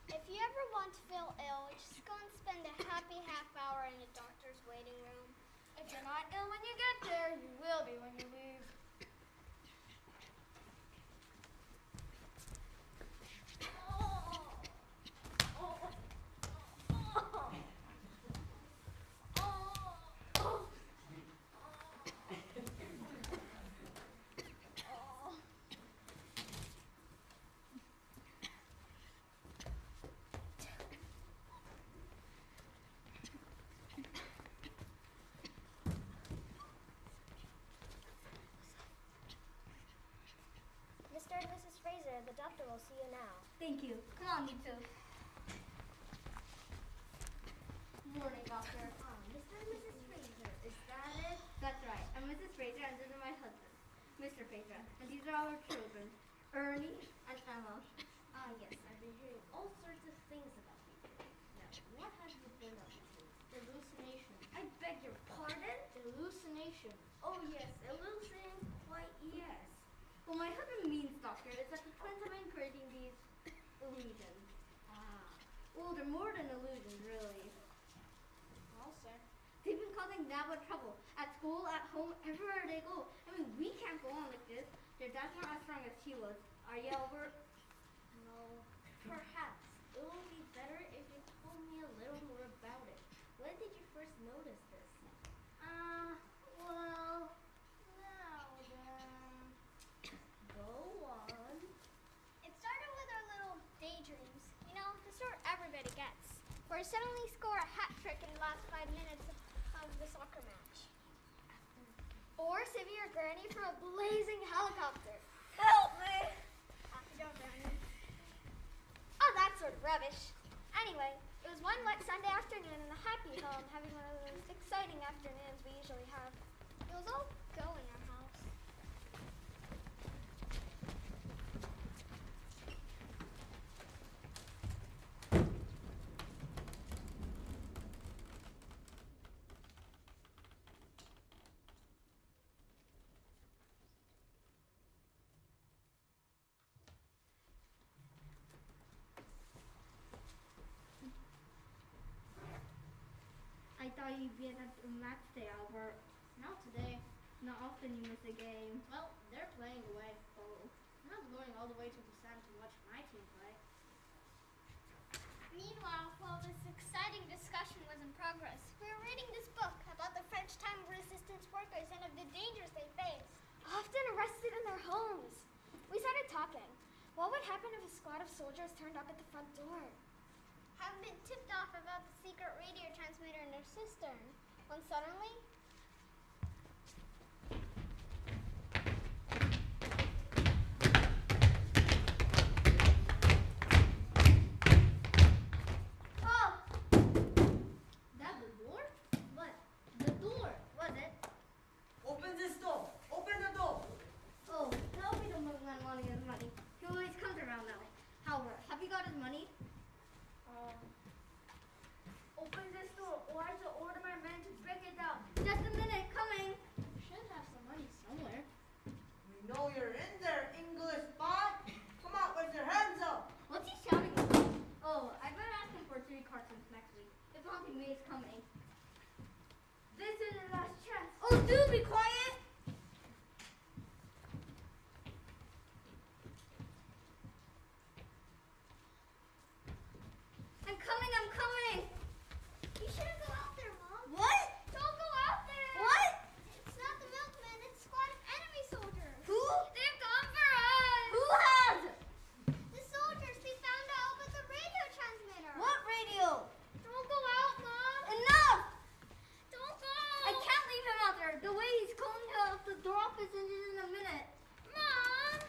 If you ever want to feel ill, just go and spend a happy half hour in a doctor's waiting room. If you're not ill when you get there, you will be when you leave. Mr. and Mrs. Fraser, the doctor will see you now. Thank you. Come on, you two. Morning, doctor. Mr. and Mrs. Fraser, is that it? That's right. I'm Mrs. Fraser and this is my husband, Mr. Fraser. And these are our children, Ernie and Emma. Ah, yes, I've been hearing all sorts of things about you. Now, what have you been up to? Hallucination. I beg your pardon? Hallucination. Oh, yes, illusion. Why, yes. Well, my husband means, doctor, is that the twins have been creating these illusions. Ah, Well, they're more than illusions, really. well, sir. They've been causing Naba trouble. At school, at home, everywhere they go. I mean, we can't go on like this. Their dad's not as strong as he was. Are you over? No, perhaps. It would be better if you told me a little more about it. When did you first notice this? Well, now then. Go on. It started with our little daydreams. You know, the sort everybody gets. Or suddenly score a hat trick in the last 5 minutes of the soccer match. Or save your granny from a blazing helicopter. Help me! Don't Granny. Oh, that sort of rubbish. Anyway, it was one wet Sunday afternoon in the happy home, having one of those exciting afternoons we usually have. It was all go in our house. you'd be at the match day, Albert. Not today. Not often you miss a game. Well, they're playing away. Oh, I'm not going all the way to Busan to watch my team play. Meanwhile, while this exciting discussion was in progress, we were reading this book about the French time resistance workers and of the dangers they face. Often arrested in their homes. We started talking. What would happen if a squad of soldiers turned up at the front door? Have been tipped off about the secret radio transmitter in their cistern, when suddenly... Oh! That the door? What? The door, was it? Open this door. Open the door. Oh, tell me the milkman wanting his money. He always comes around now. Albert, have you got his money? Open this door, or I shall order my men to break it down. Just a minute, coming. Should have some money somewhere. We know you're in there, English bot. Come on, with your hands up. What's he shouting about? Oh, I better ask him for 3 cartons next week. If Auntie May is coming. This is your last chance. Oh, do be quiet! I'm coming, I'm coming! You shouldn't go out there, Mom. What? Don't go out there. What? It's not the milkman, it's a squad of enemy soldiers. Who? They've gone for us. Who has? The soldiers, we found out with the radio transmitter. What radio? Don't go out, Mom. Enough! Don't go. I can't leave him out there. The way he's calling out the door off is in a minute. Mom.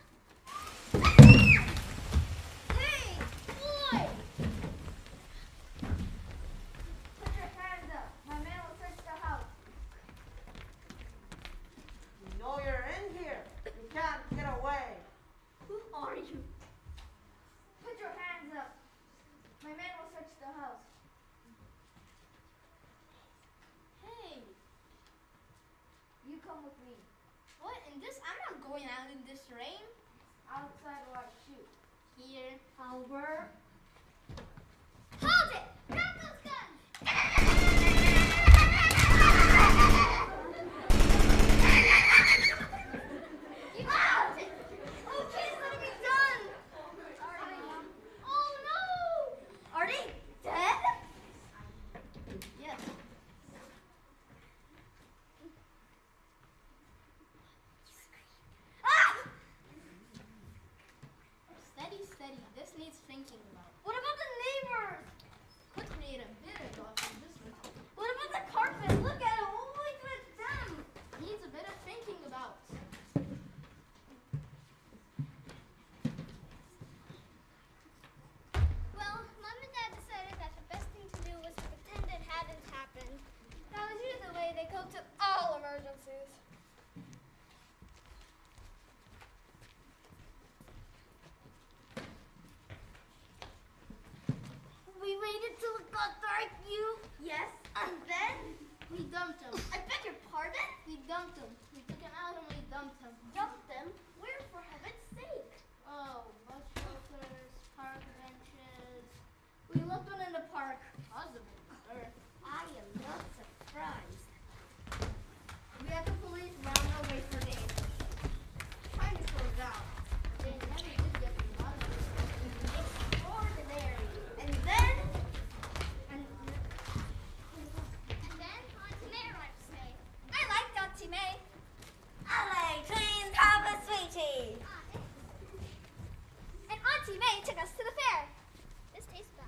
Hey! Boy. Put your hands up. My man will search the house. We know you're in here. You can't get away. Who are you? Put your hands up. My man will search the house. Hey, You come with me. what in this? I'm not going out in this rain. Outside or I shoot. Here. Albert. Hold it. Drop those guns. You got it! Okay, let me done! Sorry, Mom. Oh, no. Are they dead? Yes. Ah! Steady, steady. This needs thinking about. What about the neighbors? Could create a bit of dog in this one. What about the carpet? Look at it. What will we do with them? Needs a bit of thinking about. Well, Mom and Dad decided that the best thing to do was to pretend it hadn't happened. That was usually the way they coped with all emergencies. We waited till it got dark, you? Yes. And then? We dumped him. I beg your pardon? We dumped him. We took him out and we dumped him. Dumped them? Where, for heaven's sake? Oh, bus shelters, park benches. We left one in the park. Possibly. Sir. I am not surprised. We had the police round our way for days. Trying to slow down. They never did get me out of this. Extraordinary. And then? And then Auntie May arrived to say, I liked Auntie May. I like twins, Papa Sweetie. and Auntie May took us to the fair. This tastes bad.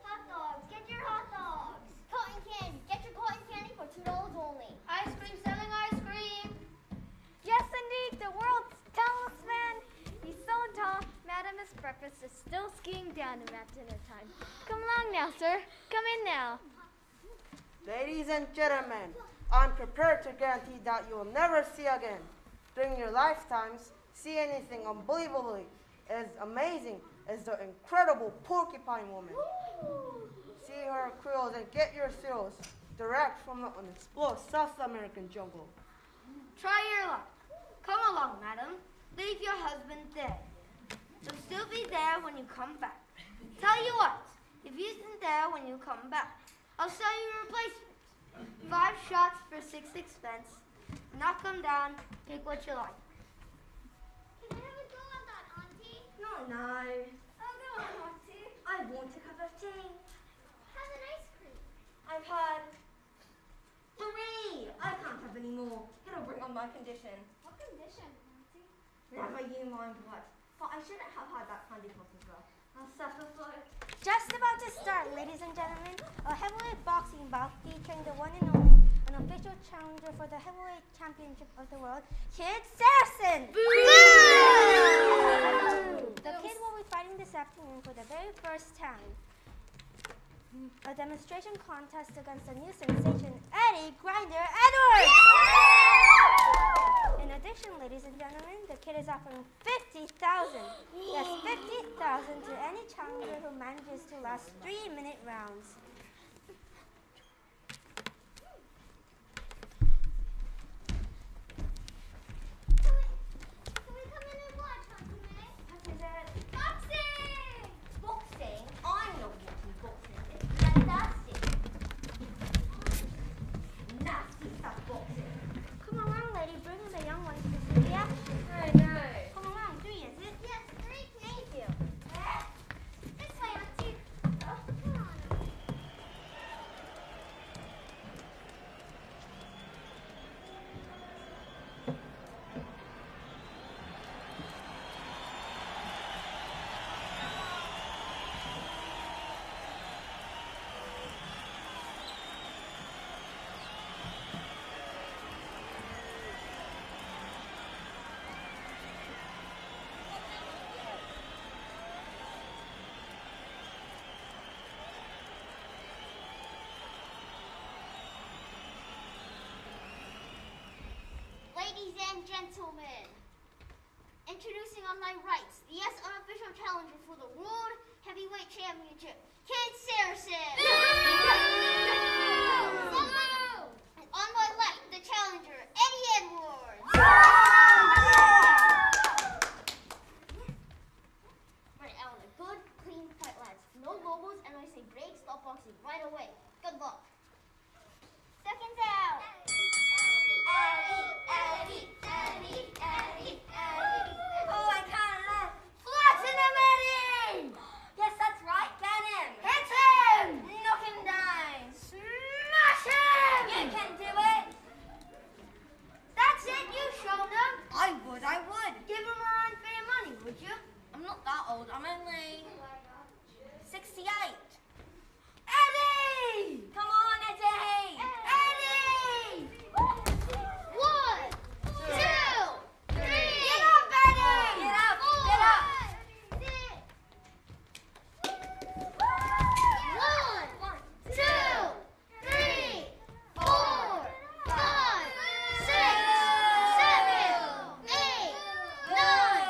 Hot dogs, get your hot dogs. Cotton candy, get your breakfast is still skiing down about dinner time. Come along now, sir. Come in now. Ladies and gentlemen, I'm prepared to guarantee that you will never see again. During your lifetimes, see anything unbelievably as amazing as the incredible porcupine woman. See her quills and get your thrills direct from the unexplored South American jungle. Try your luck. Come along, madam. Leave your husband dead. He'll still be there when you come back. Tell you what, if he isn't there when you come back, I'll sell you a replacement. 5 shots for 6 cents. Knock them down. Pick what you like. Can I have a go at that, Auntie? No. Oh, go on, Auntie. I want a cup of tea. Have an ice cream. I've had 3. I can't have any more. It'll bring on my condition. What condition, Auntie? Never you mind what. But I shouldn't have had that candy floss as well. I'll suffer for it. Just about to start, ladies and gentlemen, a heavyweight boxing bout featuring the one and only unofficial challenger for the heavyweight championship of the world, Kid Saracen. The kid will be fighting this afternoon for the very first time. A demonstration contest against the new sensation, Eddie Grinder Edwards. In addition, ladies and gentlemen, the kid is offering 50,000. Yes, 50,000 to any challenger who manages to last 3-minute rounds. Can we come in and watch, Auntie May? What is it? Boxing! Boxing? I'm not watching boxing. It's fantastic. Nasty stuff boxing. Come along, lady, bring in the young ones to see the action. I know. Come along, 3, is it? Yes, 3. Thank you. Eh? This way, Auntie. Oh. Come on. Ladies and gentlemen, introducing on my right, the unofficial challenger for the World Heavyweight Championship, Kid Saracen. And on my left, the challenger, Eddie Edwards. Right, I want a good, clean fight, lads. No logos, and I say break, stop boxing right away. Good luck. Seconds out. Eddie. Oh, I can't laugh. Flatten him, Eddie! Yes, that's right. Get him. Hit him! Knock him down. Smash him! You can do it. That's it, you showed them. I would. Give him a run for your money, would you? I'm not that old. I'm only 68. Eddie! Come on, Eddie! Eddie! 1, 2, 3. Get up, Eddie! Get up! 4, Get up! 1, 2, 3, 4, 5, 6, 7, 8, 9,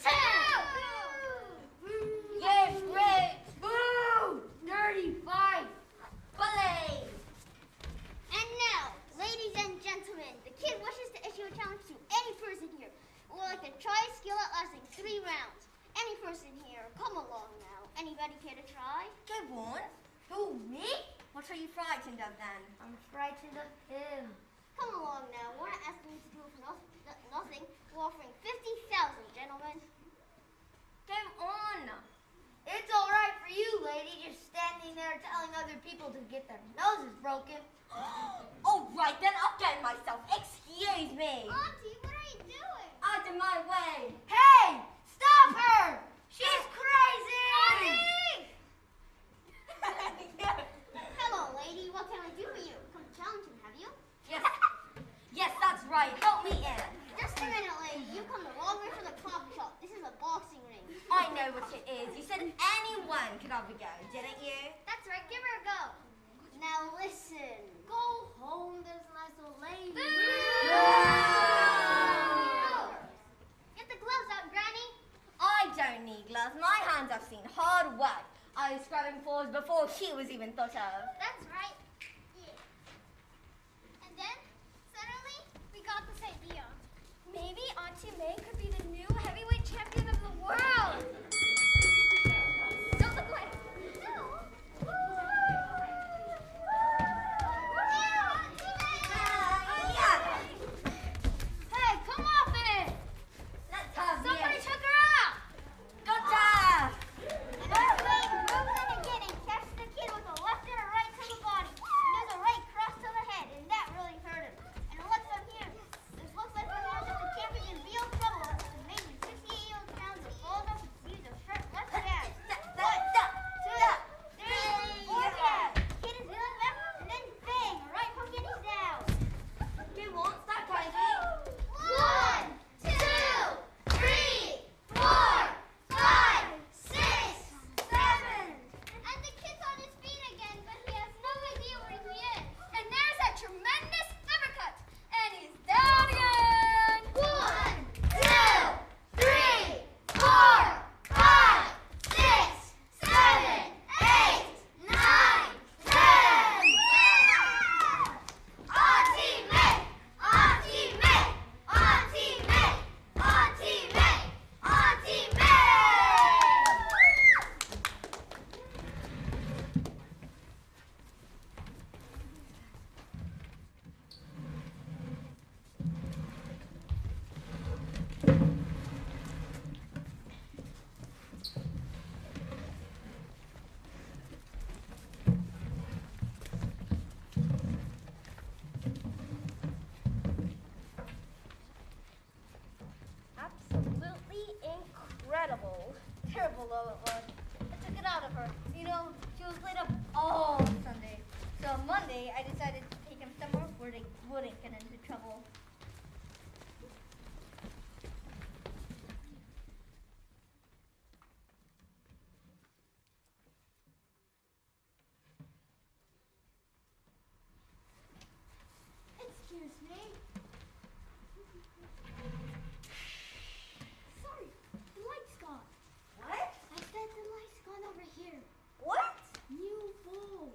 10. Yes, great! Boo! Dirty fight! Bully! And now, ladies and gentlemen, the kid wishes to issue a challenge to any person here who would like to try a skill at lasting 3 rounds. Any person here, come along now. Anybody care to try? Go on. Who, me? What are you frightened of then? I'm frightened of him. Come along now. We're not asking you to do it for nothing. We're offering 50,000, gentlemen. Go on. It's all right for you, lady, just standing there telling other people to get their noses broken. All right, then I'll get myself. Excuse me. Auntie, what are you doing? Out of my way. Hey! Stop her! She's crazy! Hello, lady. What can I do for you? Come to challenge him, have you? Yes. Yes, that's right. Help me in. Just a minute, lady. You come the wrong way for the coffee shop. This is a boxing ring. I know know what it is. You said anyone could have a go, didn't you? That's right, give her a go. Now listen. Go home, there's a nice old lady. Get the gloves out, Granny. I don't need gloves. My hands have seen hard work. I was scrubbing floors before he was even thought of. That's right. Yeah. And then, suddenly, we got this idea. Maybe Auntie May could be the new heavyweight champion of the world. Don't look away. No. Hey, come off it! Let's have Somebody the took her out! Gotcha! And Auntie May moves in again and catches the kid with a left and a right to the body. And there's a right cross to the head, and that really hurt him. And what's up here? This looks like the hands of the champion in real trouble. This amazing 68 pounds of falls off his knees of sharp left jab. 1, 2, 3, 4 jab. Kid is healing left, and then bang, a right hook and he's down. Who wants that, Crazy? 1, 2, 3, 4, 5, 6, 7. And the kid's on his feet again, but he has no idea where he is. And there's that tremendous uppercut. And he's down again. 1, 2, 3, 4, 5, 6, 7, 8, 9, 10. Auntie May! Auntie May! Auntie May! Auntie May! Auntie May! Absolutely incredible. Terrible though it was. I took it out of her. You know, she was laid up all Sunday. So on Monday, I decided to take him somewhere where they wouldn't get into trouble. Excuse me. Sorry, the light's gone. What? I said the light's gone over here. What? New bulb.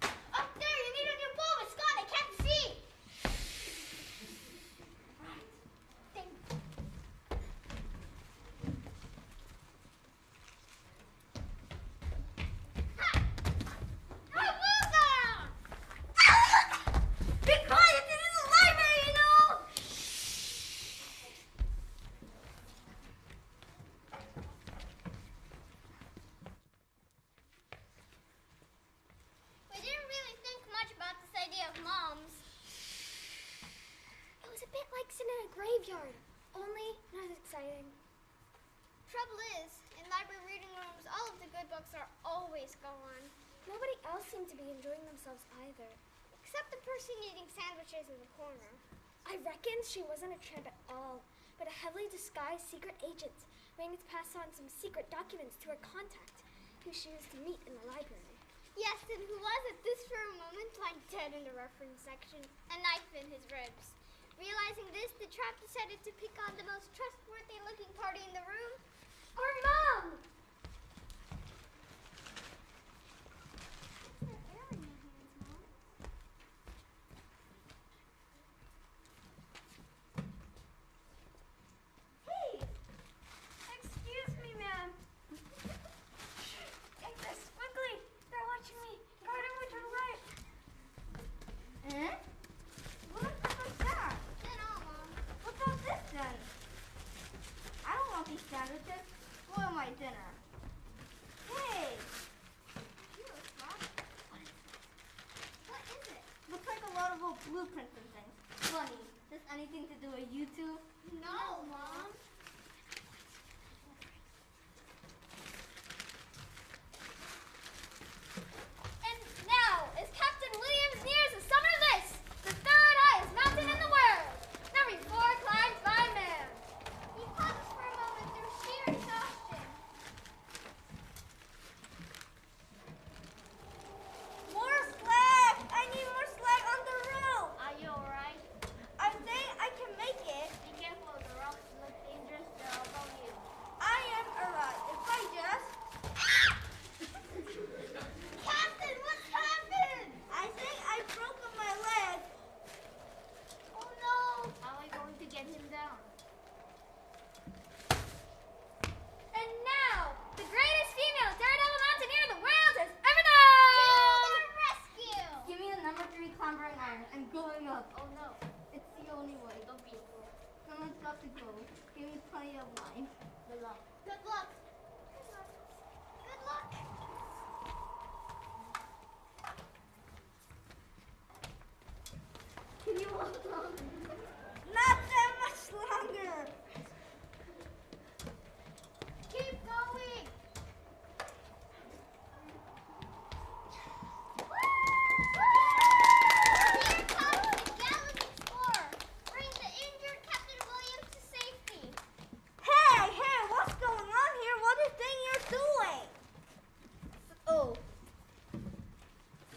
Up there, you need a new bulb. It's gone. I can't see. Right. Thank you. Ha! Awooga! Be quiet! This is a library, you know! We didn't really think much about this idea of Mom's. It was a bit like sitting in a graveyard, only not as exciting. Trouble is, in library reading rooms, all of the good books are always gone. Nobody else seemed to be enjoying themselves either. Except the person eating sandwiches in the corner. I reckon she wasn't a tramp at all, but a heavily disguised secret agent, waiting to pass on some secret documents to her contact, who she was to meet in the library. Yes, and who was at this very moment lying dead in the reference section, a knife in his ribs. Realizing this, the tramp decided to pick on the most trustworthy-looking party in the room, our mom! Hey! Excuse me, ma'am. Take this, quickly! They're watching me! Guard him to the right! Eh? What the fuck was that? What about this then? I don't want these sandwiches. Spoil my dinner. Hey! What is it? Looks like a lot of old blueprints and things. Funny. Does anything to do with you two? No, Mom. And now, as Captain Williams nears the summit of this, the third highest mountain in the world, number 4 climbed by man. He pauses for a moment through sheer exhaustion. Not that much longer. Keep going. Here comes the gallant explorer. Bring the injured Captain Williams to safety. Hey, what's going on here? What do you think you're doing? Oh,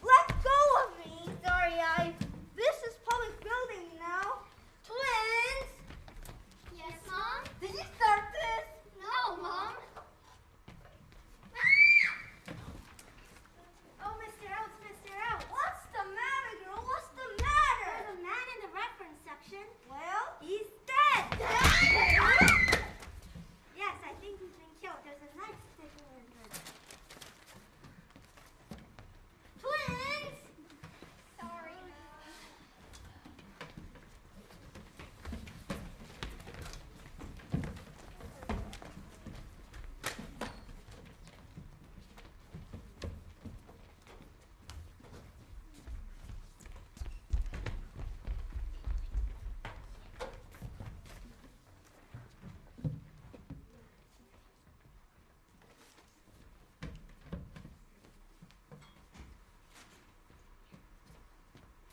Let go of me. Sorry, this is public building now. Twins, Yes, Mom? did you start this? No, Mom. Oh, Mr. Oates, Mr. Oates. What's the matter, girl? What's the matter? There's a man in the reference section. Well, he's dead. Yes, I think he's been killed. There's a knife sticking in his Twins. Sorry, Mom.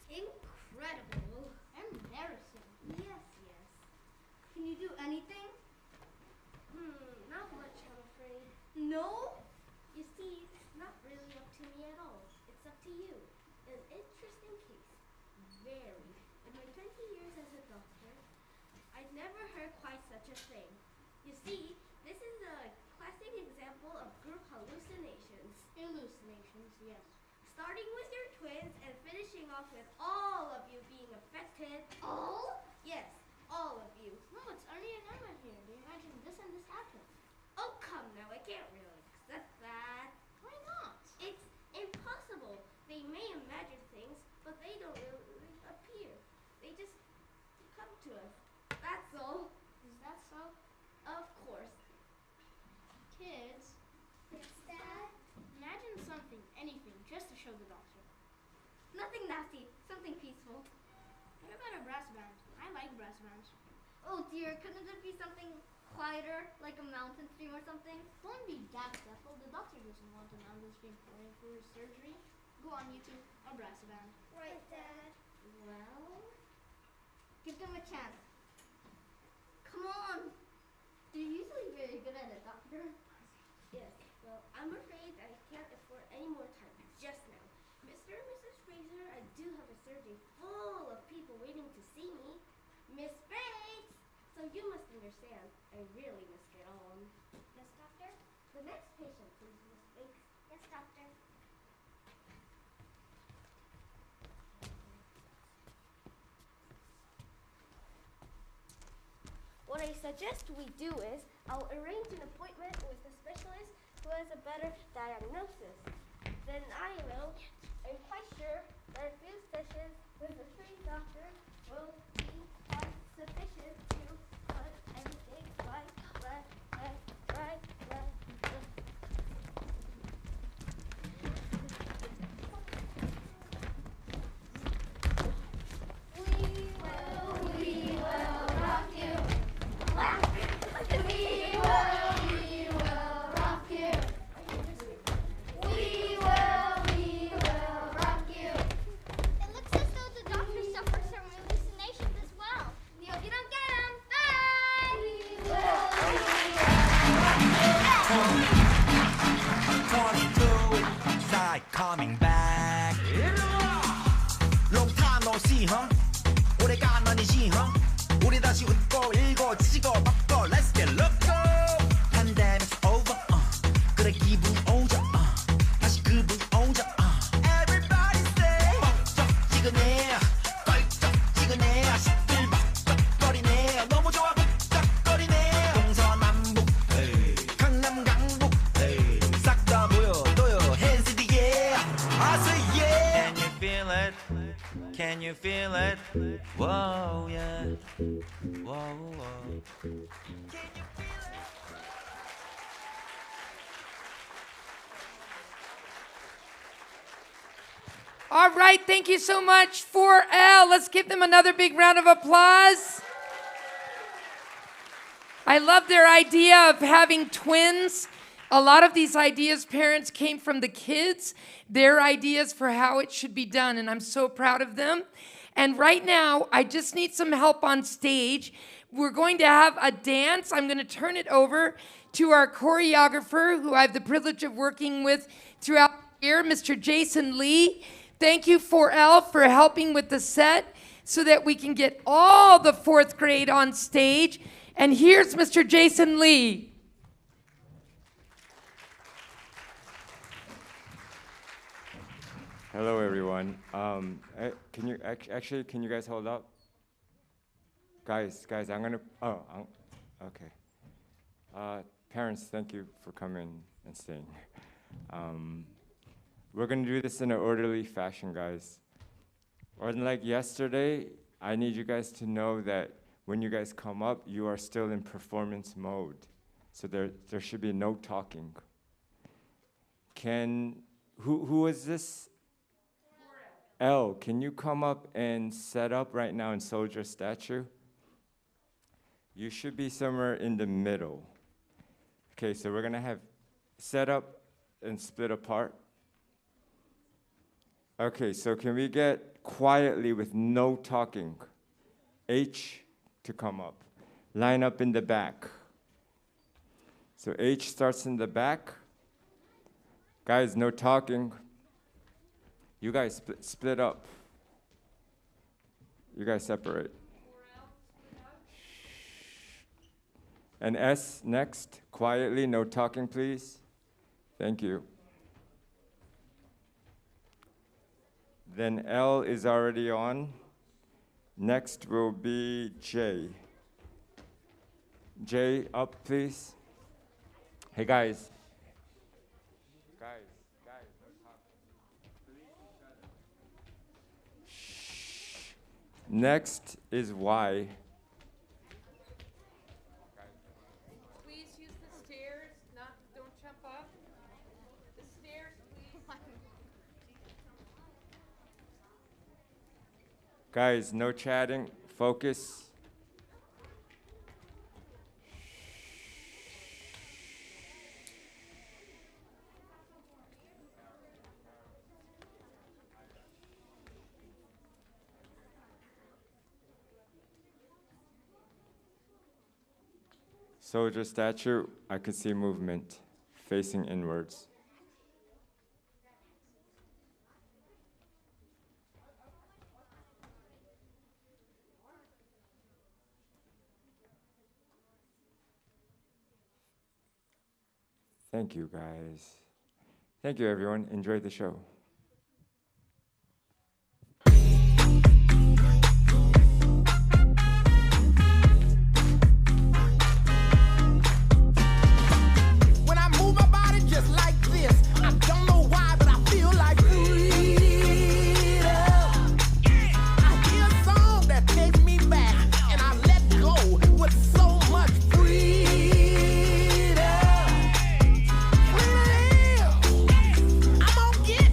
incredible. Embarrassing. Yes. Can you do anything? Not much, I'm afraid. No? You see, it's not really up to me at all. It's up to you. An interesting case. Very. In my 20 years as a doctor, I've never heard quite such a thing. You see, this is a classic example of group hallucinations. Hallucinations, yes. Starting with your twins and finishing off with all of you being affected. All? Yes, all of you. No, it's Ernie and Emma here. They imagined this and this happened. Oh, come now, I can't really accept that. Why not? It's impossible. They may imagine things, but they don't really appear. They just come to us. That's all. Is that so? Of course. Kids, Yes, Dad? imagine something, anything, just to show the doctor. Nothing nasty. Something peaceful. What about a brass band? I like brass bands. Oh dear, couldn't it be something quieter, like a mountain stream or something? Don't be that careful. The doctor doesn't want a mountain stream playing for his surgery. Go on YouTube, a brass band. Right, Dad. Well, Give them a chance. Come on. You're usually very good at it, doctor. yes. Well, I'm afraid I can't afford any more time just now. Mr. and Mrs. Fraser, I do have a surgery full of people waiting to see me. Miss Bates! So you must understand, I really must get on. Yes, Doctor? The next patient, please, Miss Bates. Yes, Doctor. What I suggest we do is, I'll arrange an appointment with a specialist who has a better diagnosis. Then I'm quite sure that a few sessions with a trained doctor will be quite sufficient to put everything right. We will rock you. It looks as though the doctor suffers from hallucinations as well. Hope you don't get 'em. Bye! 22 side coming back Long time no see huh 오래간 아니지 huh 우리 다시 웃고 일고 지고 먹고 Let's get loco Pandemic's over 그래 기분 오자 다시 그분 오자 Everybody say 벅적지근해 껄쩍지근해 시끌벅적거리네 너무 좋아 벅적거리네 동서남북 강남 강북 싹 다 보여줘요 Hands in the air I say yeah Can you feel it? Can you feel it? Whoa yeah Whoa whoa Can you feel it? All right, thank you so much, 4L. Let's give them another big round of applause. I love their idea of having twins. A lot of these ideas, parents, came from the kids, their ideas for how it should be done, and I'm so proud of them. And right now, I just need some help on stage. We're going to have a dance. I'm going to turn it over to our choreographer, who I have the privilege of working with throughout the year, Mr. Jason Lee. Thank you, 4L, for helping with the set so that we can get all the fourth grade on stage. And here's Mr. Jason Lee. Hello, everyone. Can you guys hold up? Guys, I'm gonna. Okay. Parents, thank you for coming and staying. We're gonna do this in an orderly fashion, guys. Unlike yesterday, I need you guys to know that when you guys come up, you are still in performance mode. So there should be no talking. Who is this? L, can you come up and set up right now in soldier statue? You should be somewhere in the middle. Okay, so we're gonna have set up and split apart. Okay, so can we get quietly with no talking? H to come up. Line up in the back. So H starts in the back. Guys, no talking. You guys split up. You guys separate. And S next, quietly, no talking, please. Thank you. Then L is already on. Next will be J. J, up, please. Hey, guys. Guys, no talking. Shh. Next is Y. Please use the stairs, don't jump up. The stairs, please. Guys, no chatting. Focus. Soldier statue, I could see movement facing inwards. Thank you, guys. Thank you, everyone. Enjoy the show. Get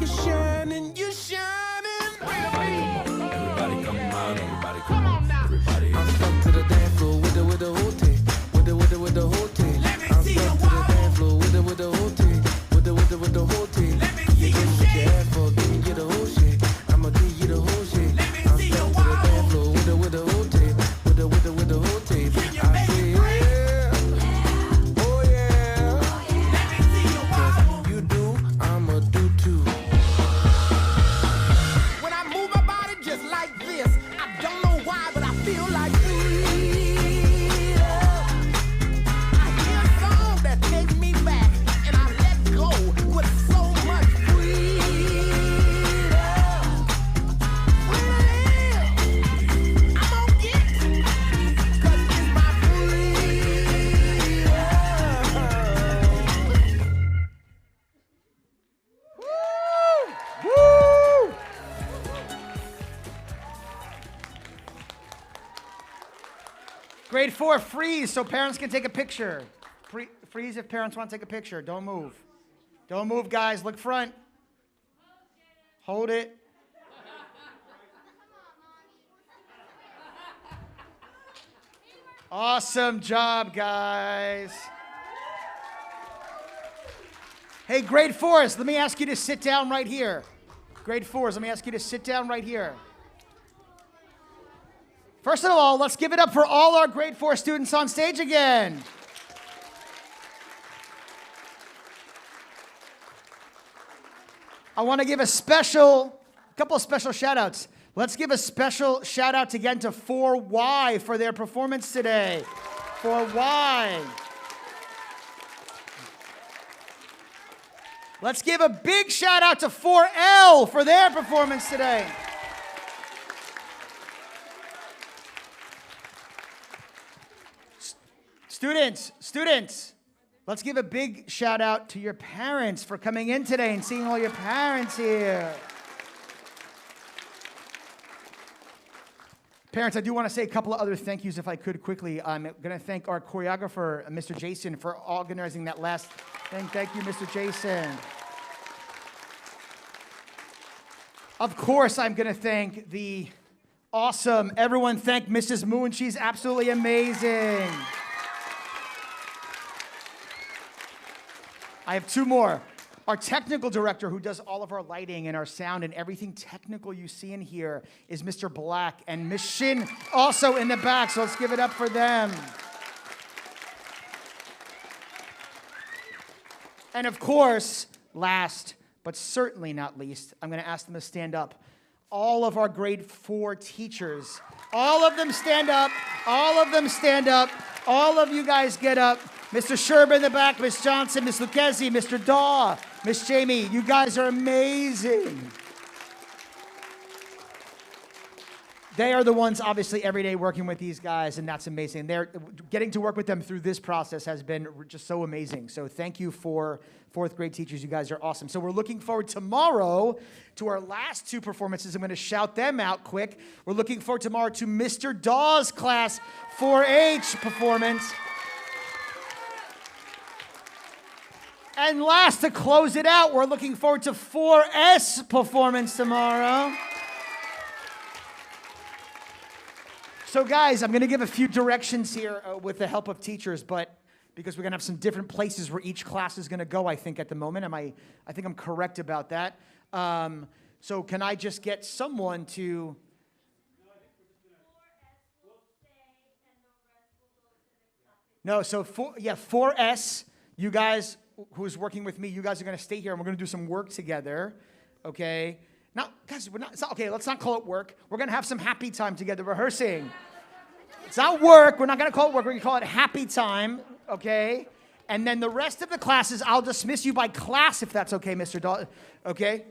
You're shining, you're shining. Everybody come on, everybody come on now. Everybody. I'm stuck to the dance floor with the whole team. With the whole team. I'm stuck to the dance floor with the whole team. With the whole team. Let me see you shake. Give me the whole shit. I'ma give you the whole shit. Let me see you wild. I'm stuck to the dance floor with the whole team. With the whole team. I say yeah. Oh yeah. Let me see you wild. You do, I'ma do too. When I move my body just like this, I don't know why, but I feel like freedom. I hear a song that takes me back, and I let go with so much freedom. Freedom. I'm gonna get it, 'cause it's my freedom. Woo! Grade 4, freeze so parents can take a picture. Freeze if parents want to take a picture. Don't move. Don't move, guys. Look front. Hold it. Awesome job, guys. Hey, grade 4s, let me ask you to sit down right here. Grade 4s, let me ask you to sit down right here. First of all, let's give it up for all our grade 4 students on stage again. I want to give a couple of special shout outs. Let's give a special shout out again to 4Y for their performance today. 4Y. Let's give a big shout out to 4L for their performance today. Students, let's give a big shout out to your parents for coming in today and seeing all your parents here. Parents, I do want to say a couple of other thank yous if I could quickly. I'm going to thank our choreographer, Mr. Jason, for organizing that last thing. Thank you, Mr. Jason. Of course, I'm going to thank the awesome, everyone thank Mrs. Moon. She's absolutely amazing. I have two more. Our technical director, who does all of our lighting and our sound and everything technical you see in here, is Mr. Black, and Miss Shin also in the back, so let's give it up for them. And of course, last but certainly not least, I'm going to ask them to stand up. All of our grade 4 teachers, all of them stand up, all of them stand up, all of you guys get up. Mr. Sherman in the back, Miss Johnson, Miss Lucchesi, Mr. Daw, Miss Jamie, you guys are amazing. They are the ones, obviously, every day working with these guys, and that's amazing. They're getting to work with them through this process has been just so amazing. So thank you for 4th grade teachers. You guys are awesome. So we're looking forward tomorrow to our last 2 performances. I'm going to shout them out quick. We're looking forward tomorrow to Mr. Daw's class 4-H performance. And last, to close it out, we're looking forward to 4S performance tomorrow. So guys, I'm going to give a few directions here with the help of teachers, but because we're going to have some different places where each class is going to go, I think, at the moment. I think I'm correct about that. So can I just get someone to... No, so 4S, you guys who's working with me, you guys are going to stay here and we're going to do some work together, okay? Now, guys, okay, let's not call it work. We're going to have some happy time together rehearsing. It's not work. We're not going to call it work. We're going to call it happy time, okay? And then the rest of the classes, I'll dismiss you by class if that's okay, Mr. Daw, okay?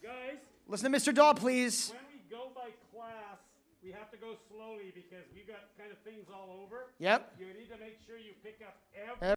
Guys, listen to Mr. Daw, please. When we go by class, we have to go slowly because we've got kind of things all over. Yep. You need to make sure you pick up every